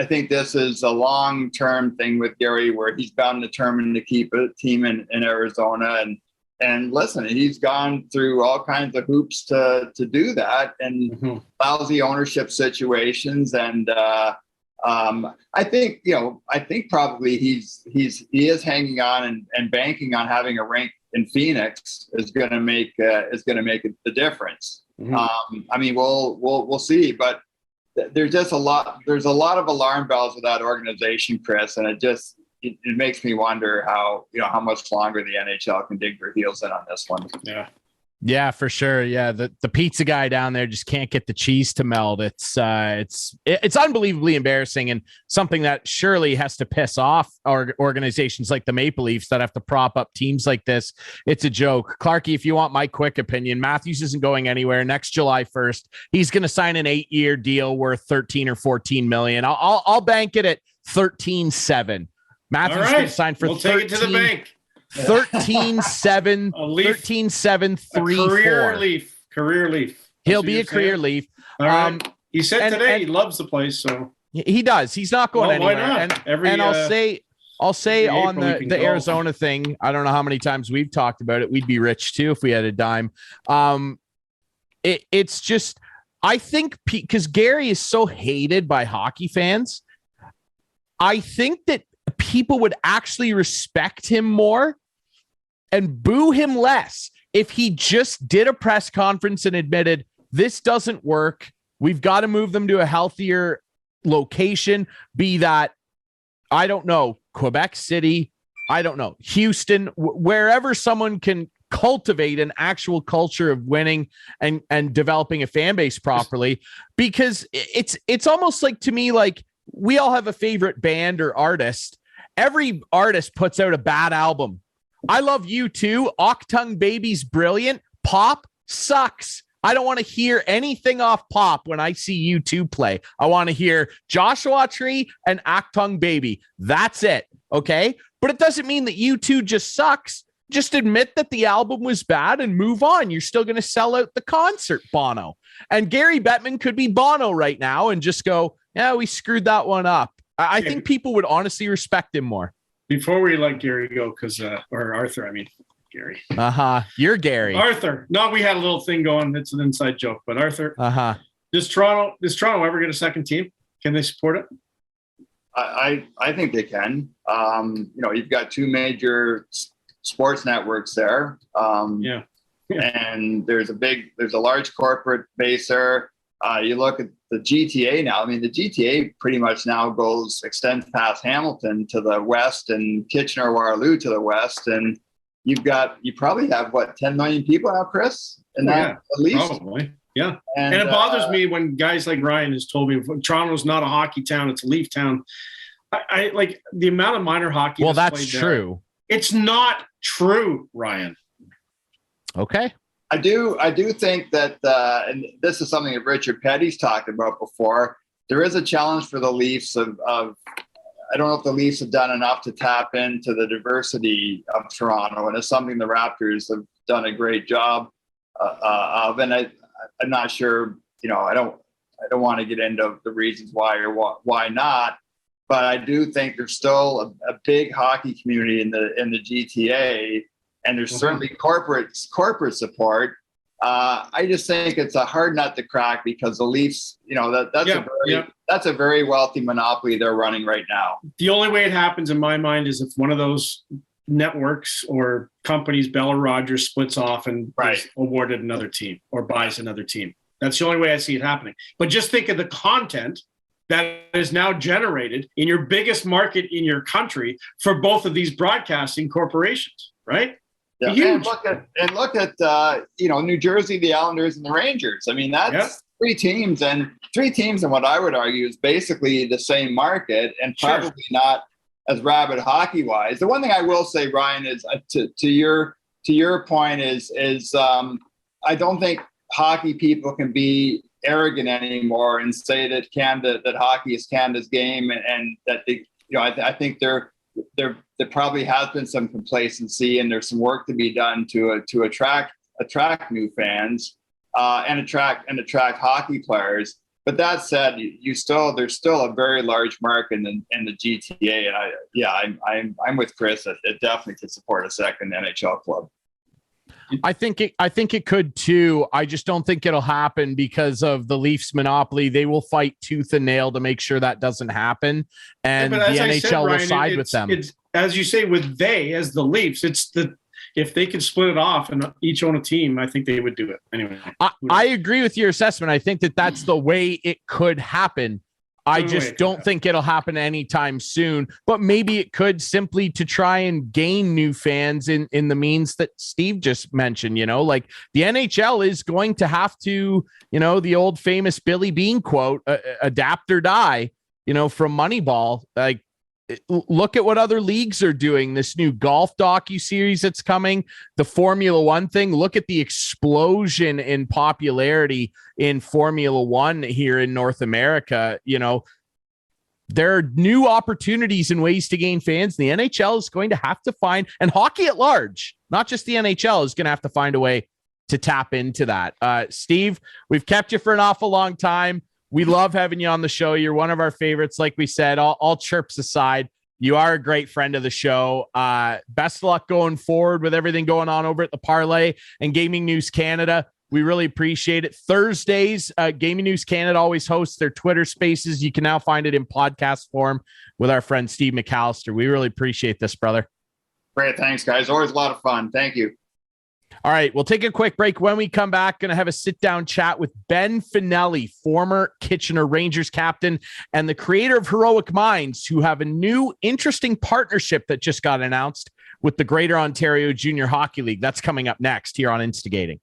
think this is a long-term thing with Gary, where he's bound determined to keep a team in Arizona. And listen, he's gone through all kinds of hoops to do that, and lousy ownership situations. And I think probably he is hanging on and banking on having a rink in Phoenix is going to make the difference. I mean, we'll see, but there's a lot of alarm bells with that organization, Chris, and it makes me wonder how much longer the NHL can dig their heels in on this one. Yeah, for sure. Yeah, the pizza guy down there just can't get the cheese to melt. It's unbelievably embarrassing, and something that surely has to piss off organizations like the Maple Leafs that have to prop up teams like this. It's a joke. Clarky, if you want my quick opinion, Matthews isn't going anywhere. Next July 1st, he's going to sign an 8-year deal worth 13 or 14 million. I'll bank it at 13.7. Matthews going to sign for 13. Take it to the bank. 13-7, 13-7-3-4. Career Leaf. He'll be a career Leaf. All right. He said today he loves the place, so he does. He's not going anywhere. Why not? I'll say on the Arizona thing, I don't know how many times we've talked about it. We'd be rich too if we had a dime. It's just, I think because Gary is so hated by hockey fans, I think that people would actually respect him more and boo him less if he just did a press conference and admitted, this doesn't work. We've got to move them to a healthier location, be that, I don't know, Quebec City, I don't know, Houston, wherever someone can cultivate an actual culture of winning and developing a fan base properly. Because it's almost like, to me, like we all have a favorite band or artist. Every artist puts out a bad album. I love U2. Octung Baby's brilliant. Pop sucks. I don't want to hear anything off Pop when I see U2 play. I want to hear Joshua Tree and Octung Baby. That's it. Okay. But it doesn't mean that U2 just sucks. Just admit that the album was bad and move on. You're still going to sell out the concert, Bono. And Gary Bettman could be Bono right now and just go, yeah, we screwed that one up. I think people would honestly respect him more. Before we let Gary go, or Arthur, I mean, Gary. You're Gary. Arthur. No, we had a little thing going. It's an inside joke, but Arthur. Does Toronto ever get a second team? Can they support it? I think they can. You've got two major sports networks there. And there's a large corporate base there. You look at the GTA now. I mean, the GTA pretty much now extends past Hamilton to the west and Kitchener-Waterloo to the west. And you probably have 10 million people now, Chris? And at least. Probably. Yeah. And it bothers me when guys like Ryan has told me Toronto's not a hockey town, it's a Leaf town. I like the amount of minor hockey. Well, that's true. It's not true, Ryan. Okay. I do think that, and this is something that Richard Petty's talked about before, there is a challenge for the Leafs of I don't know if the Leafs have done enough to tap into the diversity of Toronto, and it's something the Raptors have done a great job of. And I'm not sure, I don't want to get into the reasons why or why not, but I do think there's still a big hockey community in the GTA. And there's certainly corporate support. I just think it's a hard nut to crack because the Leafs, that's a very wealthy monopoly they're running right now. The only way it happens in my mind is if one of those networks or companies, Bell or Rogers, splits off and is awarded another team or buys another team. That's the only way I see it happening. But just think of the content that is now generated in your biggest market in your country for both of these broadcasting corporations, right? Yeah. Huge. And look at New Jersey, the Islanders, and the Rangers. I mean, that's three teams, and what I would argue is basically the same market, and probably not as rabid hockey wise. The one thing I will say, Ryan, is to your point is I don't think hockey people can be arrogant anymore and say that hockey is Canada's game, and that I think there probably has been some complacency, and there's some work to be done to attract new fans and attract hockey players. But that said, there's still a very large market in the GTA, and I'm with Chris. It definitely could support a second NHL club. I think it could too. I just don't think it'll happen because of the Leafs monopoly. They will fight tooth and nail to make sure that doesn't happen, and the NHL will side with them. It's, as you say, with as the Leafs, if they could split it off and each own a team, I think they would do it anyway. I agree with your assessment. I think that's the way it could happen. I just don't think it'll happen anytime soon, but maybe it could, simply to try and gain new fans in the means that Steve just mentioned. Like the NHL is going to have to, the old famous Billy Bean quote, adapt or die, from Moneyball. Like, look at what other leagues are doing. This new golf docuseries that's coming, the Formula One thing. Look at the explosion in popularity in Formula One here in North America. There are new opportunities and ways to gain fans. The NHL is going to have to find, and hockey at large, not just the NHL, is going to have to find a way to tap into that. Steve, we've kept you for an awful long time. We love having you on the show. You're one of our favorites. Like we said, all chirps aside, you are a great friend of the show. Best of luck going forward with everything going on over at the Parleh and Gaming News Canada. We really appreciate it. Thursdays, Gaming News Canada always hosts their Twitter Spaces. You can now find it in podcast form with our friend Steve McAllister. We really appreciate this, brother. Great. Thanks, guys. Always a lot of fun. Thank you. All right, we'll take a quick break. When we come back, going to have a sit-down chat with Ben Fanelli, former Kitchener Rangers captain and the creator of Heroic Minds, who have a new interesting partnership that just got announced with the Greater Ontario Junior Hockey League. That's coming up next here on Instigating.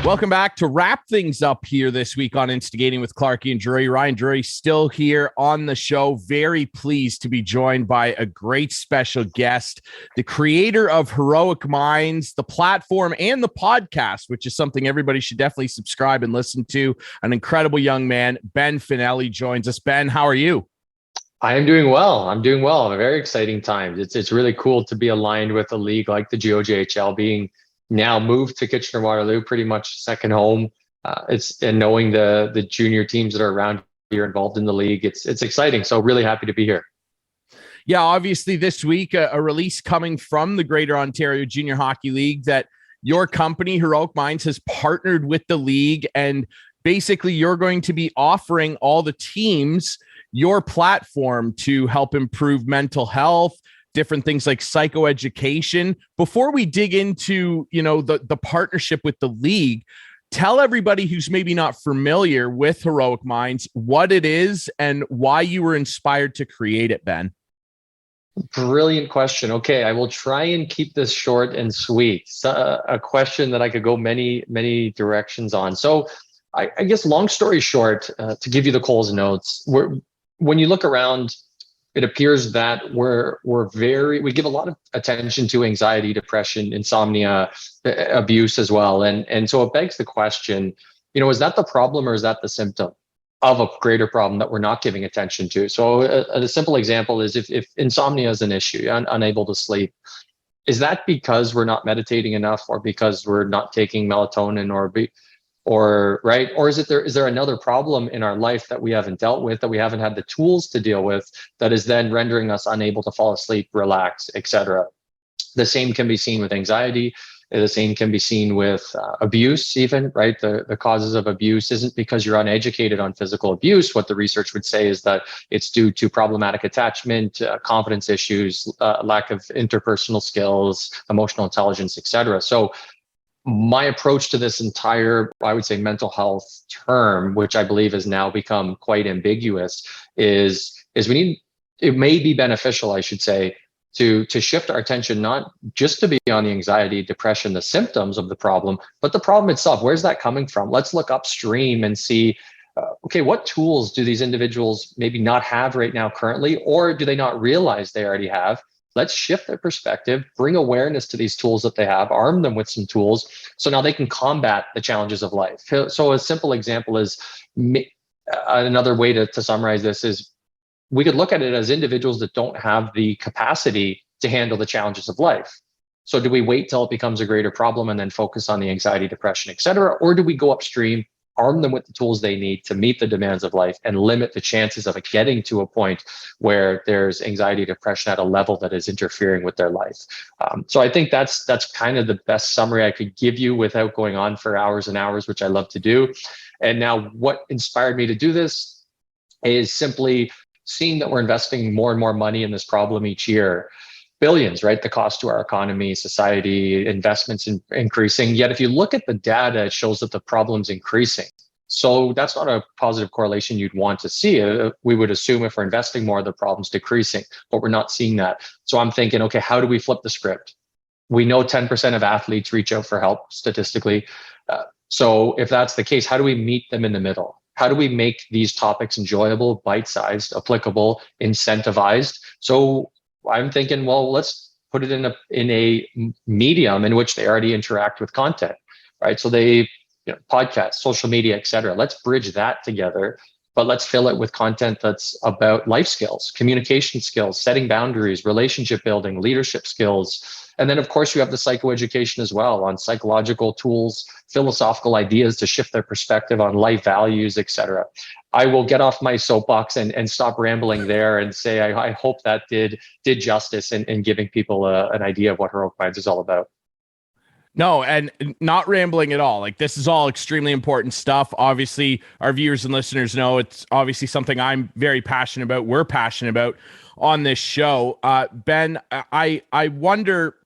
Welcome back. To wrap things up here this week on Instigating with Clarkie and Drury. Ryan Drury still here on the show. Very pleased to be joined by a great special guest, the creator of Heroic Minds, the platform and the podcast, which is something everybody should definitely subscribe and listen to. An incredible young man, Ben Fanelli, joins us. Ben, how are you? I am doing well. I'm doing well. Very exciting times. It's really cool to be aligned with a league like the GOJHL, being now moved to Kitchener-Waterloo, pretty much second home. And knowing the junior teams that are around here involved in the league, it's exciting. So really happy to be here. Yeah, obviously this week, a release coming from the Greater Ontario Junior Hockey League that your company, Heroic Minds, has partnered with the league. And basically you're going to be offering all the teams your platform to help improve mental health, different things like psychoeducation. Before we dig into, the partnership with the league, tell everybody who's maybe not familiar with Heroic Minds what it is and why you were inspired to create it, Ben. Brilliant question. Okay, I will try and keep this short and sweet. A question that I could go many, many directions on. So I guess long story short, to give you the Coles notes, when you look around, it appears that we give a lot of attention to anxiety, depression, insomnia, abuse as well. And so it begs the question, is that the problem or is that the symptom of a greater problem that we're not giving attention to? So a simple example is if insomnia is an issue, unable to sleep, is that because we're not meditating enough or because we're not taking melatonin or is there another problem in our life that we haven't dealt with, that we haven't had the tools to deal with, that is then rendering us unable to fall asleep, relax, etc. The same can be seen with anxiety. The same can be seen with abuse, even, right? The causes of abuse isn't because you're uneducated on physical abuse. What the research would say is that it's due to problematic attachment, confidence issues, lack of interpersonal skills, emotional intelligence, etc. So my approach to this entire, I would say, mental health term, which I believe has now become quite ambiguous, is we need, it may be beneficial, I should say, to shift our attention not just to be on the anxiety, depression, the symptoms of the problem, but the problem itself. Where's that coming from? Let's look upstream and see, okay, what tools do these individuals maybe not have right now currently, or do they not realize they already have? Let's shift their perspective, bring awareness to these tools that they have, arm them with some tools, so now they can combat the challenges of life. So a simple example is, another way to summarize this is, we could look at it as individuals that don't have the capacity to handle the challenges of life. So do we wait till it becomes a greater problem and then focus on the anxiety, depression, et cetera? Or do we go upstream, arm them with the tools they need to meet the demands of life and limit the chances of it getting to a point where there's anxiety, depression at a level that is interfering with their life? So I think that's kind of the best summary I could give you without going on for hours and hours, which I love to do. And now what inspired me to do this is simply seeing that we're investing more and more money in this problem each year. Billions, right? The cost to our economy, society, investments increasing. Yet if you look at the data, it shows that the problem's increasing. So that's not a positive correlation you'd want to see. We would assume if we're investing more, the problem's decreasing, but we're not seeing that. So I'm thinking, okay, how do we flip the script? We know 10% of athletes reach out for help statistically. So if that's the case, how do we meet them in the middle? How do we make these topics enjoyable, bite-sized, applicable, incentivized? So I'm thinking, well, let's put it in a medium in which they already interact with content, right? So they, podcasts, social media, et cetera. Let's bridge that together, but let's fill it with content that's about life skills, communication skills, setting boundaries, relationship building, leadership skills. And then, of course, you have the psychoeducation as well on psychological tools, philosophical ideas to shift their perspective on life values, et cetera. I will get off my soapbox and stop rambling there and say I hope that did justice in giving people an idea of what Heroic Minds is all about. No, and not rambling at all. Like, this is all extremely important stuff. Obviously, our viewers and listeners know it's obviously something I'm very passionate about. We're passionate about on this show. Ben, I wonder,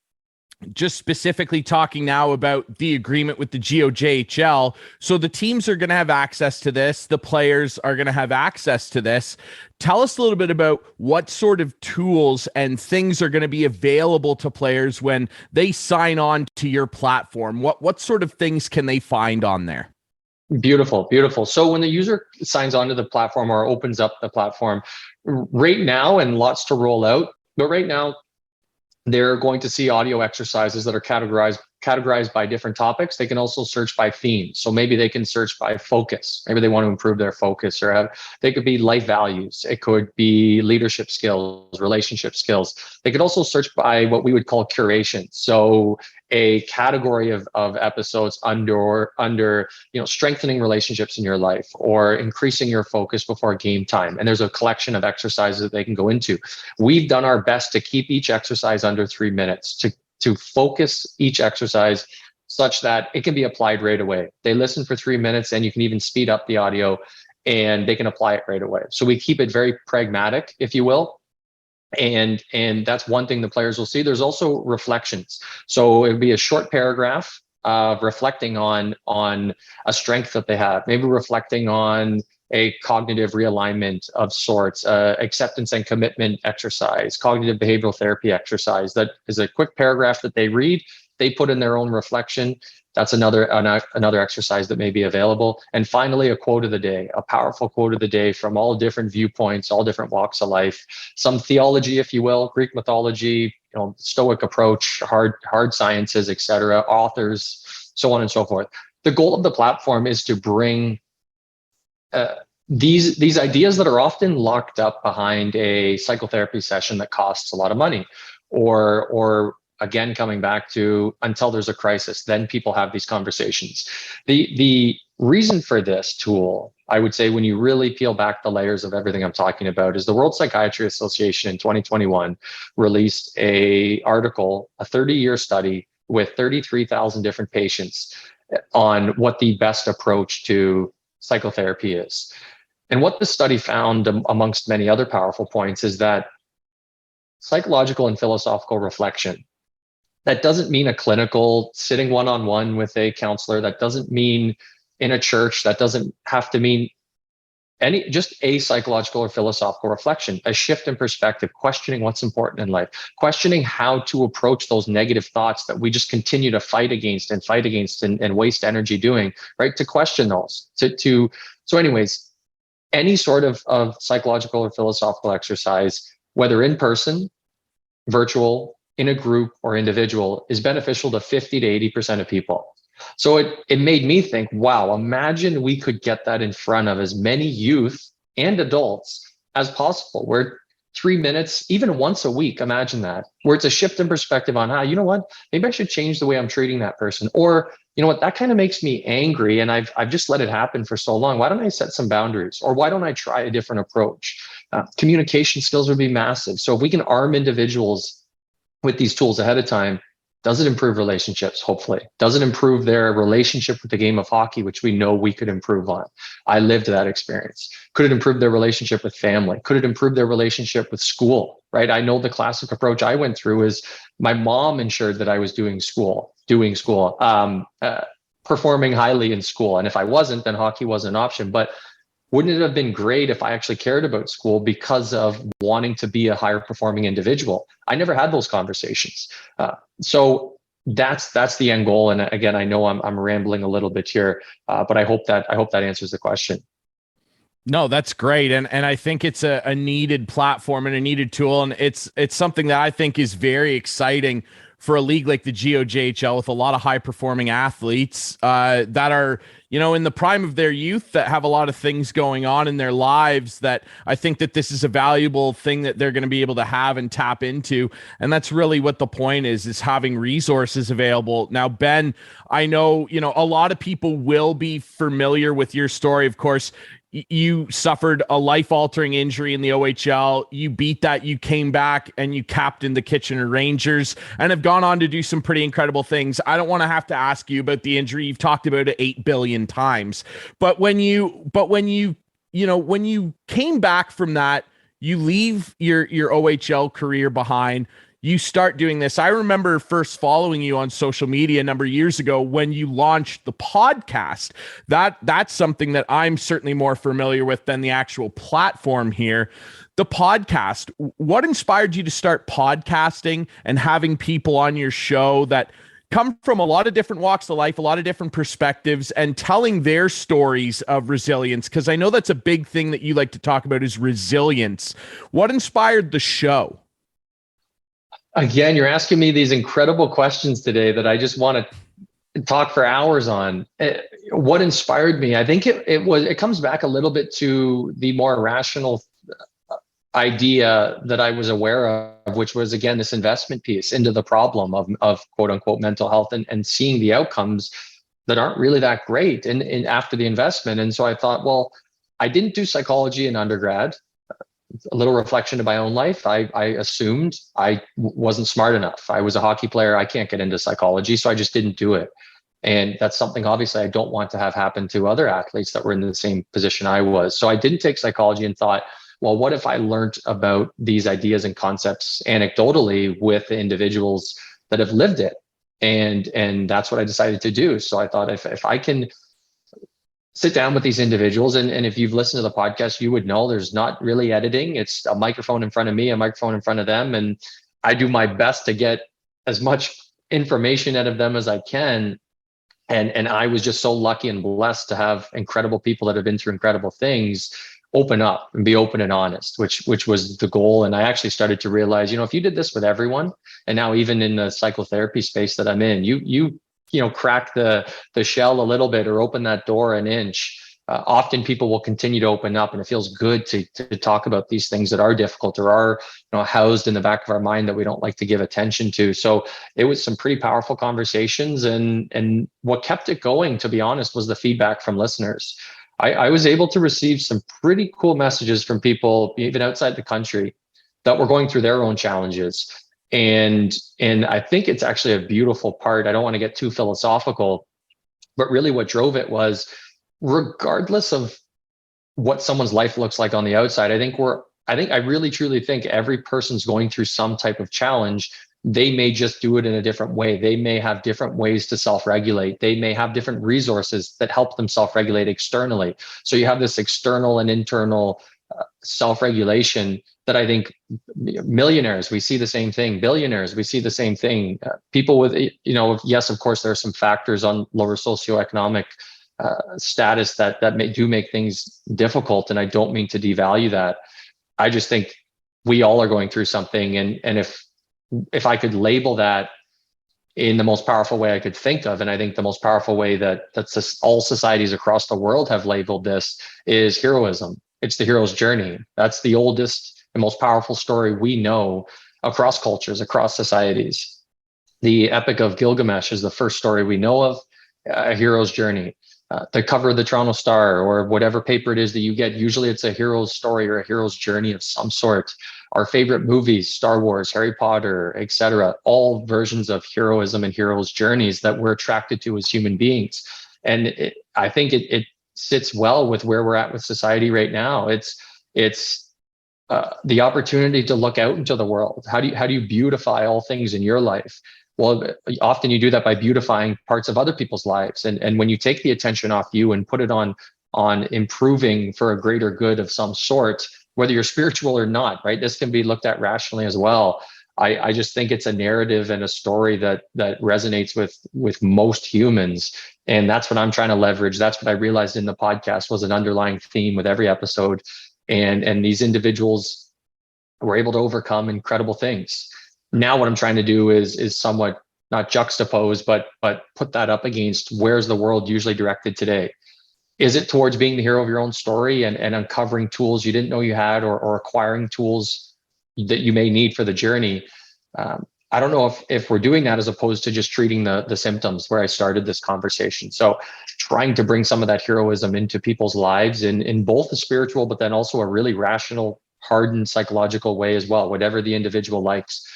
just specifically talking now about the agreement with the GOJHL. So the teams are going to have access to this. The players are going to have access to this. Tell us a little bit about what sort of tools and things are going to be available to players when they sign on to your platform. What sort of things can they find on there? Beautiful, beautiful. So when the user signs onto the platform or opens up the platform right now, and lots to roll out, but right now, they're going to see audio exercises that are categorized by different topics. They can also search by themes. So maybe they can search by focus. Maybe they want to improve their focus, or they could be life values. It could be leadership skills, relationship skills. They could also search by what we would call curation. So a category of episodes under strengthening relationships in your life or increasing your focus before game time. And there's a collection of exercises that they can go into. We've done our best to keep each exercise under 3 minutes, to focus each exercise such that it can be applied right away. They listen for 3 minutes, and you can even speed up the audio and they can apply it right away. So we keep it very pragmatic, if you will. And that's one thing the players will see. There's also reflections. So it would be a short paragraph of reflecting on a strength that they have, maybe reflecting on a cognitive realignment of sorts, acceptance and commitment exercise, cognitive behavioral therapy exercise. That is a quick paragraph that they read, they put in their own reflection. That's another exercise that may be available. And finally, a quote of the day, a powerful quote of the day from all different viewpoints, all different walks of life, some theology, if you will, Greek mythology, Stoic approach, hard sciences, etc., authors, so on and so forth. The goal of the platform is to bring these ideas that are often locked up behind a psychotherapy session that costs a lot of money, or again, coming back to until there's a crisis, then people have these conversations. The reason for this tool, I would say, when you really peel back the layers of everything I'm talking about, is the World Psychiatry Association in 2021 released a 30-year study with 33,000 different patients on what the best approach to psychotherapy is. And what the study found, amongst many other powerful points, is that psychological and philosophical reflection, that doesn't mean a clinical sitting one-on-one with a counselor. That doesn't mean in a church. That doesn't have to mean just a psychological or philosophical reflection, a shift in perspective, questioning what's important in life, questioning how to approach those negative thoughts that we just continue to fight against and waste energy doing, right? To question those, so anyways, any sort of psychological or philosophical exercise, whether in person, virtual, in a group, or individual, is beneficial to 50 to 80% of people. So it made me think, wow, imagine we could get that in front of as many youth and adults as possible, where 3 minutes, even once a week, imagine that, where it's a shift in perspective on, you know what, maybe I should change the way I'm treating that person. Or, you know what, that kind of makes me angry and I've just let it happen for so long. Why don't I set some boundaries? Or why don't I try a different approach? Communication skills would be massive. So if we can arm individuals with these tools ahead of time, does it improve relationships? Hopefully. Does it improve their relationship with the game of hockey, which we know we could improve on? I lived that experience. Could it improve their relationship with family? Could it improve their relationship with school, right? I know the classic approach I went through is my mom ensured that I was doing school, performing highly in school. And if I wasn't, then hockey wasn't an option. But wouldn't it have been great if I actually cared about school because of wanting to be a higher performing individual? I never had those conversations. So that's the end goal. And again, I know I'm rambling a little bit here, but I hope that answers the question. No, that's great. And I think it's a needed platform and a needed tool. And it's something that I think is very exciting for a league like the GOJHL, with a lot of high performing athletes that are, in the prime of their youth, that have a lot of things going on in their lives, that I think that this is a valuable thing that they're going to be able to have and tap into. And that's really what the point is having resources available. Now, Ben, I know, a lot of people will be familiar with your story. Of course, you suffered a life-altering injury in the OHL. You beat that. You came back and you captained the Kitchener Rangers and have gone on to do some pretty incredible things. I don't want to have to ask you about the injury. You've talked about it 8 billion times. But when you came back from that, you leave your OHL career behind. You start doing this. I remember first following you on social media a number of years ago when you launched the podcast. That's something that I'm certainly more familiar with than the actual platform here. The podcast, what inspired you to start podcasting and having people on your show that come from a lot of different walks of life, a lot of different perspectives, and telling their stories of resilience? Because I know that's a big thing that you like to talk about, is resilience. What inspired the show? Again, you're asking me these incredible questions today that I just want to talk for hours on. What inspired me? I think it comes back a little bit to the more rational idea that I was aware of, which was, again, this investment piece into the problem of quote unquote mental health, and seeing the outcomes that aren't really that great and after the investment. And so I thought, well, I didn't do psychology in undergrad. A little reflection of my own life. I assumed I wasn't smart enough. I was a hockey player. I can't get into psychology, so I just didn't do it. And that's something obviously I don't want to have happen to other athletes that were in the same position I was. So I didn't take psychology and thought, well, what if I learned about these ideas and concepts anecdotally with the individuals that have lived it? And that's what I decided to do. So I thought if I can sit down with these individuals, and if you've listened to the podcast, you would know there's not really editing. It's a microphone in front of me, a microphone in front of them. And I do my best to get as much information out of them as I can. And I was just so lucky and blessed to have incredible people that have been through incredible things open up and be open and honest, which was the goal. And I actually started to realize, if you did this with everyone, and now even in the psychotherapy space that I'm in, you crack the shell a little bit or open that door an inch, often people will continue to open up, and it feels good to talk about these things that are difficult or are, housed in the back of our mind that we don't like to give attention to. So it was some pretty powerful conversations, and what kept it going, to be honest, was the feedback from listeners. I was able to receive some pretty cool messages from people, even outside the country, that were going through their own challenges. And I think it's actually a beautiful part. I don't want to get too philosophical, but really what drove it was, regardless of what someone's life looks like on the outside, I really truly think every person's going through some type of challenge. They may just do it in a different way. They may have different ways to self-regulate. They may have different resources that help them self-regulate externally. So you have this external and internal self-regulation that I think millionaires, we see the same thing. Billionaires, we see the same thing. People with, yes, of course, there are some factors on lower socioeconomic status that do make things difficult. And I don't mean to devalue that. I just think we all are going through something. And if I could label that in the most powerful way I could think of, and I think the most powerful way that's all societies across the world have labeled this is heroism. It's the hero's journey. That's the oldest and most powerful story we know across cultures, across societies. The Epic of Gilgamesh is the first story we know of, a hero's journey. The cover of the Toronto Star or whatever paper it is that you get, usually it's a hero's story or a hero's journey of some sort. Our favorite movies, Star Wars, Harry Potter, etc., all versions of heroism and heroes' journeys that we're attracted to as human beings. And I think it sits well with where we're at with society right now. It's the opportunity to look out into the world. How do you beautify all things in your life? Well, often you do that by beautifying parts of other people's lives. And when you take the attention off you and put it on improving for a greater good of some sort, whether you're spiritual or not, right? This can be looked at rationally as well. I just think it's a narrative and a story that resonates with most humans. And that's what I'm trying to leverage. That's what I realized in the podcast was an underlying theme with every episode. And these individuals were able to overcome incredible things. Now what I'm trying to do is somewhat not juxtapose, but put that up against where's the world usually directed today. Is it towards being the hero of your own story and uncovering tools you didn't know you had or acquiring tools that you may need for the journey? I don't know if we're doing that as opposed to just treating the symptoms where I started this conversation. So trying to bring some of that heroism into people's lives in both a spiritual, but then also a really rational, hardened psychological way as well, whatever the individual likes.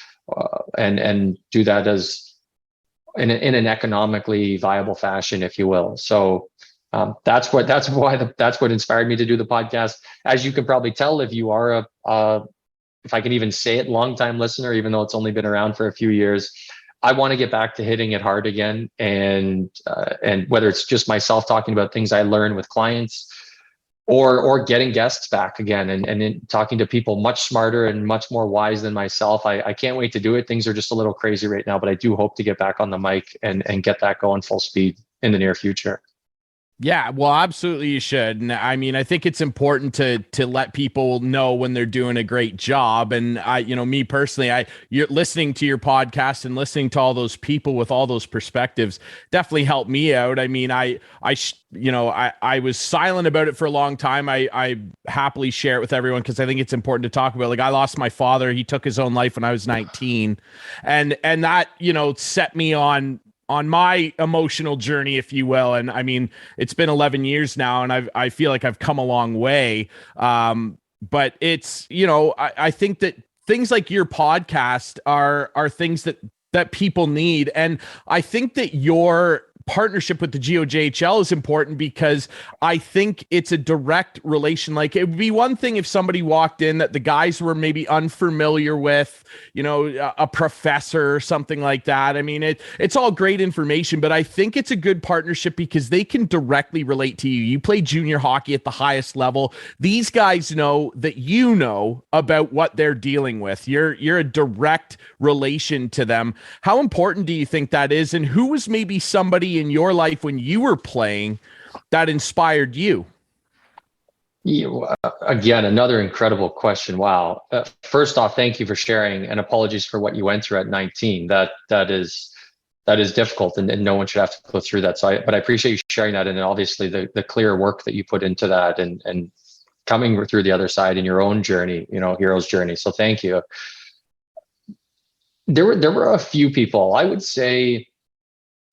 And do that as in an economically viable fashion, if you will. So that's what inspired me to do the podcast. As you can probably tell, if you are if I can even say it, longtime listener, even though it's only been around for a few years, I want to get back to hitting it hard again. And whether it's just myself talking about things I learn with clients, or getting guests back again and talking to people much smarter and much more wise than myself. I can't wait to do it. Things are just a little crazy right now, but I do hope to get back on the mic and get that going full speed in the near future. Yeah, well, absolutely you should. And I mean, I think it's important to let people know when they're doing a great job. And me personally, you're listening to your podcast and listening to all those people with all those perspectives definitely helped me out. I mean, I was silent about it for a long time. I happily share it with everyone because I think it's important to talk about. Like, I lost my father. He took his own life when I was 19. And that, set me on my emotional journey, if you will. And I mean, it's been 11 years now and I feel like I've come a long way. But it's, I think that things like your podcast are things that people need. And I think that your partnership with the GOJHL is important because I think it's a direct relation. Like, it would be one thing if somebody walked in that the guys were maybe unfamiliar with, a professor or something like that. I mean, it's all great information, but I think it's a good partnership because they can directly relate to you. You play junior hockey at the highest level. These guys know that you know about what they're dealing with. You're a direct relation to them. How important do you think that is? And who was maybe somebody in your life when you were playing that inspired you? Again, another incredible question. Wow. First off, thank you for sharing, and apologies for what you went through at 19. That's that is difficult, and no one should have to go through that. But I appreciate you sharing that, and obviously the clear work that you put into that, and coming through the other side in your own journey, hero's journey. So thank you. There were a few people, I would say.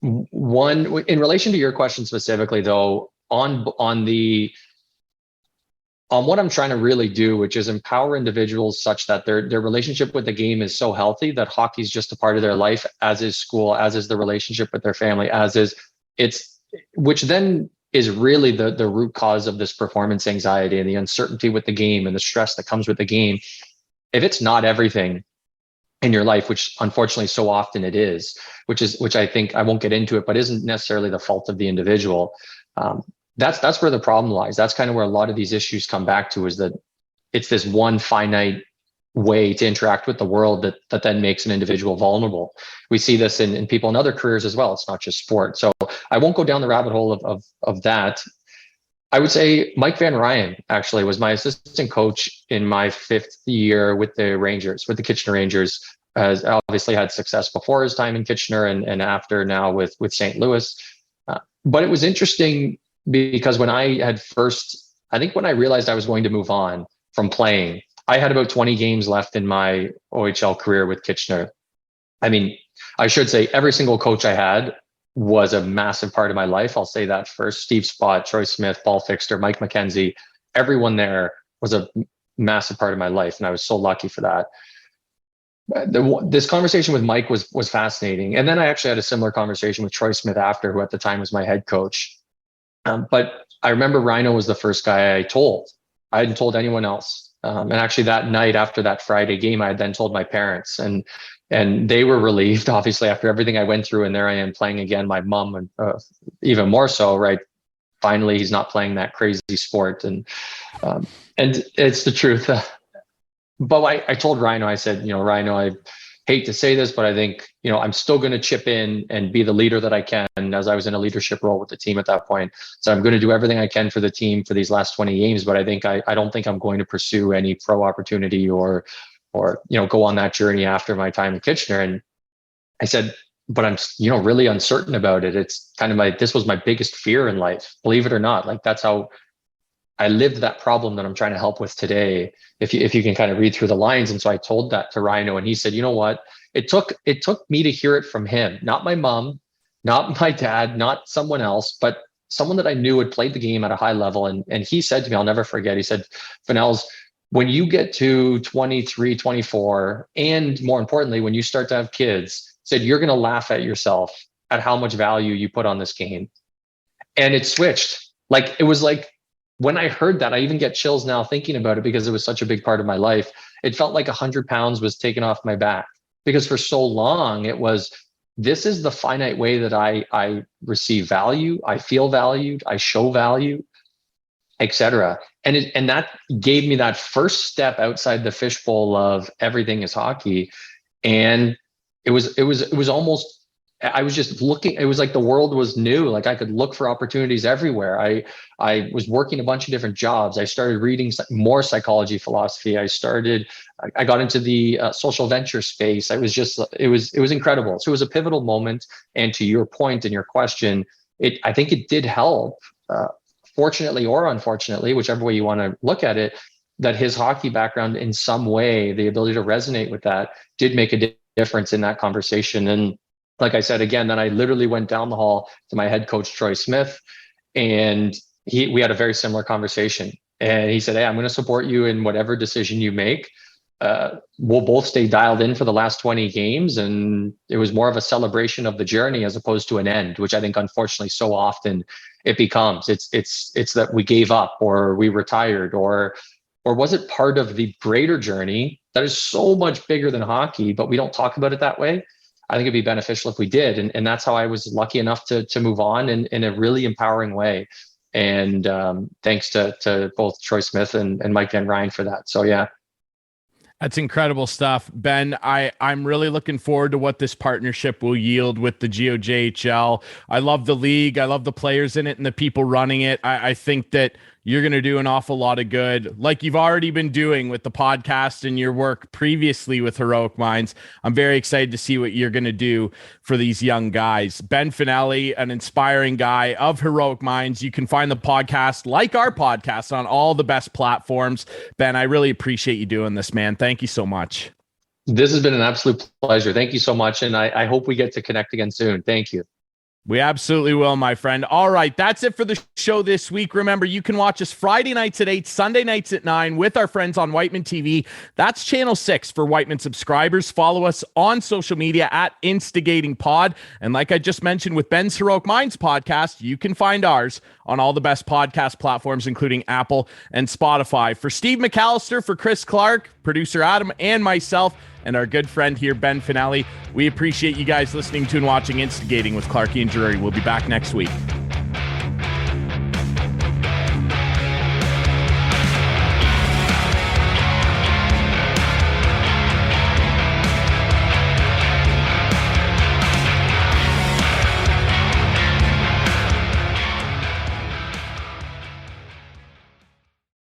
One, in relation to your question specifically, though, on what I'm trying to really do, which is empower individuals such that their relationship with the game is so healthy that hockey is just a part of their life, as is school, as is the relationship with their family, which then is really the root cause of this performance anxiety and the uncertainty with the game and the stress that comes with the game. If it's not everything in your life, which unfortunately so often it is, which I think, I won't get into it, but isn't necessarily the fault of the individual. That's where the problem lies. That's kind of where a lot of these issues come back to, is that it's this one finite way to interact with the world that then makes an individual vulnerable. We see this in people in other careers as well. It's not just sport. So I won't go down the rabbit hole of that. I would say Mike Van Ryan actually was my assistant coach in my 5th year with the Kitchener Rangers. Has obviously had success before his time in Kitchener and after now with St. Louis. But it was interesting because when I realized I was going to move on from playing, I had about 20 games left in my OHL career with Kitchener. I mean, I should say every single coach I had was a massive part of my life. I'll say that first. Steve Spott, Troy Smith, Paul Fixter, Mike McKenzie, everyone there was a massive part of my life. And I was so lucky for that. This conversation with Mike was fascinating. And then I actually had a similar conversation with Troy Smith after, who at the time was my head coach. But I remember Rhino was the first guy I told. I hadn't told anyone else. And actually that night after that Friday game, I had then told my parents, and they were relieved, obviously, after everything I went through. And there I am playing again. My mom, and even more so, right? Finally, he's not playing that crazy sport. And it's the truth. But I told Rhino, I said, Rhino, I hate to say this, but I think, I'm still going to chip in and be the leader that I can, as I was in a leadership role with the team at that point. So I'm going to do everything I can for the team for these last 20 games. But I think I don't think I'm going to pursue any pro opportunity or go on that journey after my time in Kitchener. And I said, but I'm, really uncertain about it. It's kind of this was my biggest fear in life, believe it or not. Like, that's how I lived that problem that I'm trying to help with today, if you can kind of read through the lines. And so I told that to Rhino, and he said, you know what? It took me to hear it from him, not my mom, not my dad, not someone else, but someone that I knew had played the game at a high level. And he said to me, I'll never forget, he said, Fanels, when you get to 23, 24, and more importantly, when you start to have kids, said, you're going to laugh at yourself at how much value you put on this game. And it switched. It was like, when I heard that, I even get chills now thinking about it, because it was such a big part of my life. It felt like 100 pounds was taken off my back, because for so long it was, this is the finite way that I receive value, I feel valued, I show value, etc. And that gave me that first step outside the fishbowl of everything is hockey. And it was almost, I was just looking, it was like the world was new. Like, I could look for opportunities everywhere. I was working a bunch of different jobs. I started reading more psychology, philosophy. I got into the social venture space. It was incredible. So it was a pivotal moment. And to your point and your question, I think it did help, fortunately or unfortunately, whichever way you want to look at it, that his hockey background in some way, the ability to resonate with that, did make a difference in that conversation. And like I said, again, then I literally went down the hall to my head coach, Troy Smith, and we had a very similar conversation. And he said, hey, I'm going to support you in whatever decision you make. We'll both stay dialed in for the last 20 games. And it was more of a celebration of the journey as opposed to an end, which I think, unfortunately, so often it becomes. It's that we gave up, or we retired, or was it part of the greater journey that is so much bigger than hockey, but we don't talk about it that way? I think it'd be beneficial if we did. And that's how I was lucky enough to move on in a really empowering way. And thanks to both Troy Smith and Mike Van Ryan for that. So, yeah. That's incredible stuff, Ben. I'm really looking forward to what this partnership will yield with the GOJHL. I love the league. I love the players in it and the people running it. I think that You're going to do an awful lot of good, like you've already been doing with the podcast and your work previously with Heroic Minds. I'm very excited to see what you're going to do for these young guys. Ben Fanelli, an inspiring guy of Heroic Minds. You can find the podcast, like our podcast, on all the best platforms. Ben, I really appreciate you doing this, man. Thank you so much. This has been an absolute pleasure. Thank you so much. And I hope we get to connect again soon. Thank you. We absolutely will, my friend. All right, that's it for the show this week. Remember, you can watch us Friday nights at 8, Sunday nights at 9 with our friends on Whiteman TV. That's Channel 6 for Whiteman subscribers. Follow us on social media at InstigatingPod. And like I just mentioned with Ben's Heroic Minds podcast, you can find ours on all the best podcast platforms, including Apple and Spotify. For Steve McAllister, for Chris Clark, producer Adam, and myself, and our good friend here, Ben Fanelli, we appreciate you guys listening to and watching Instigating with Clarkie and Drury. We'll be back next week.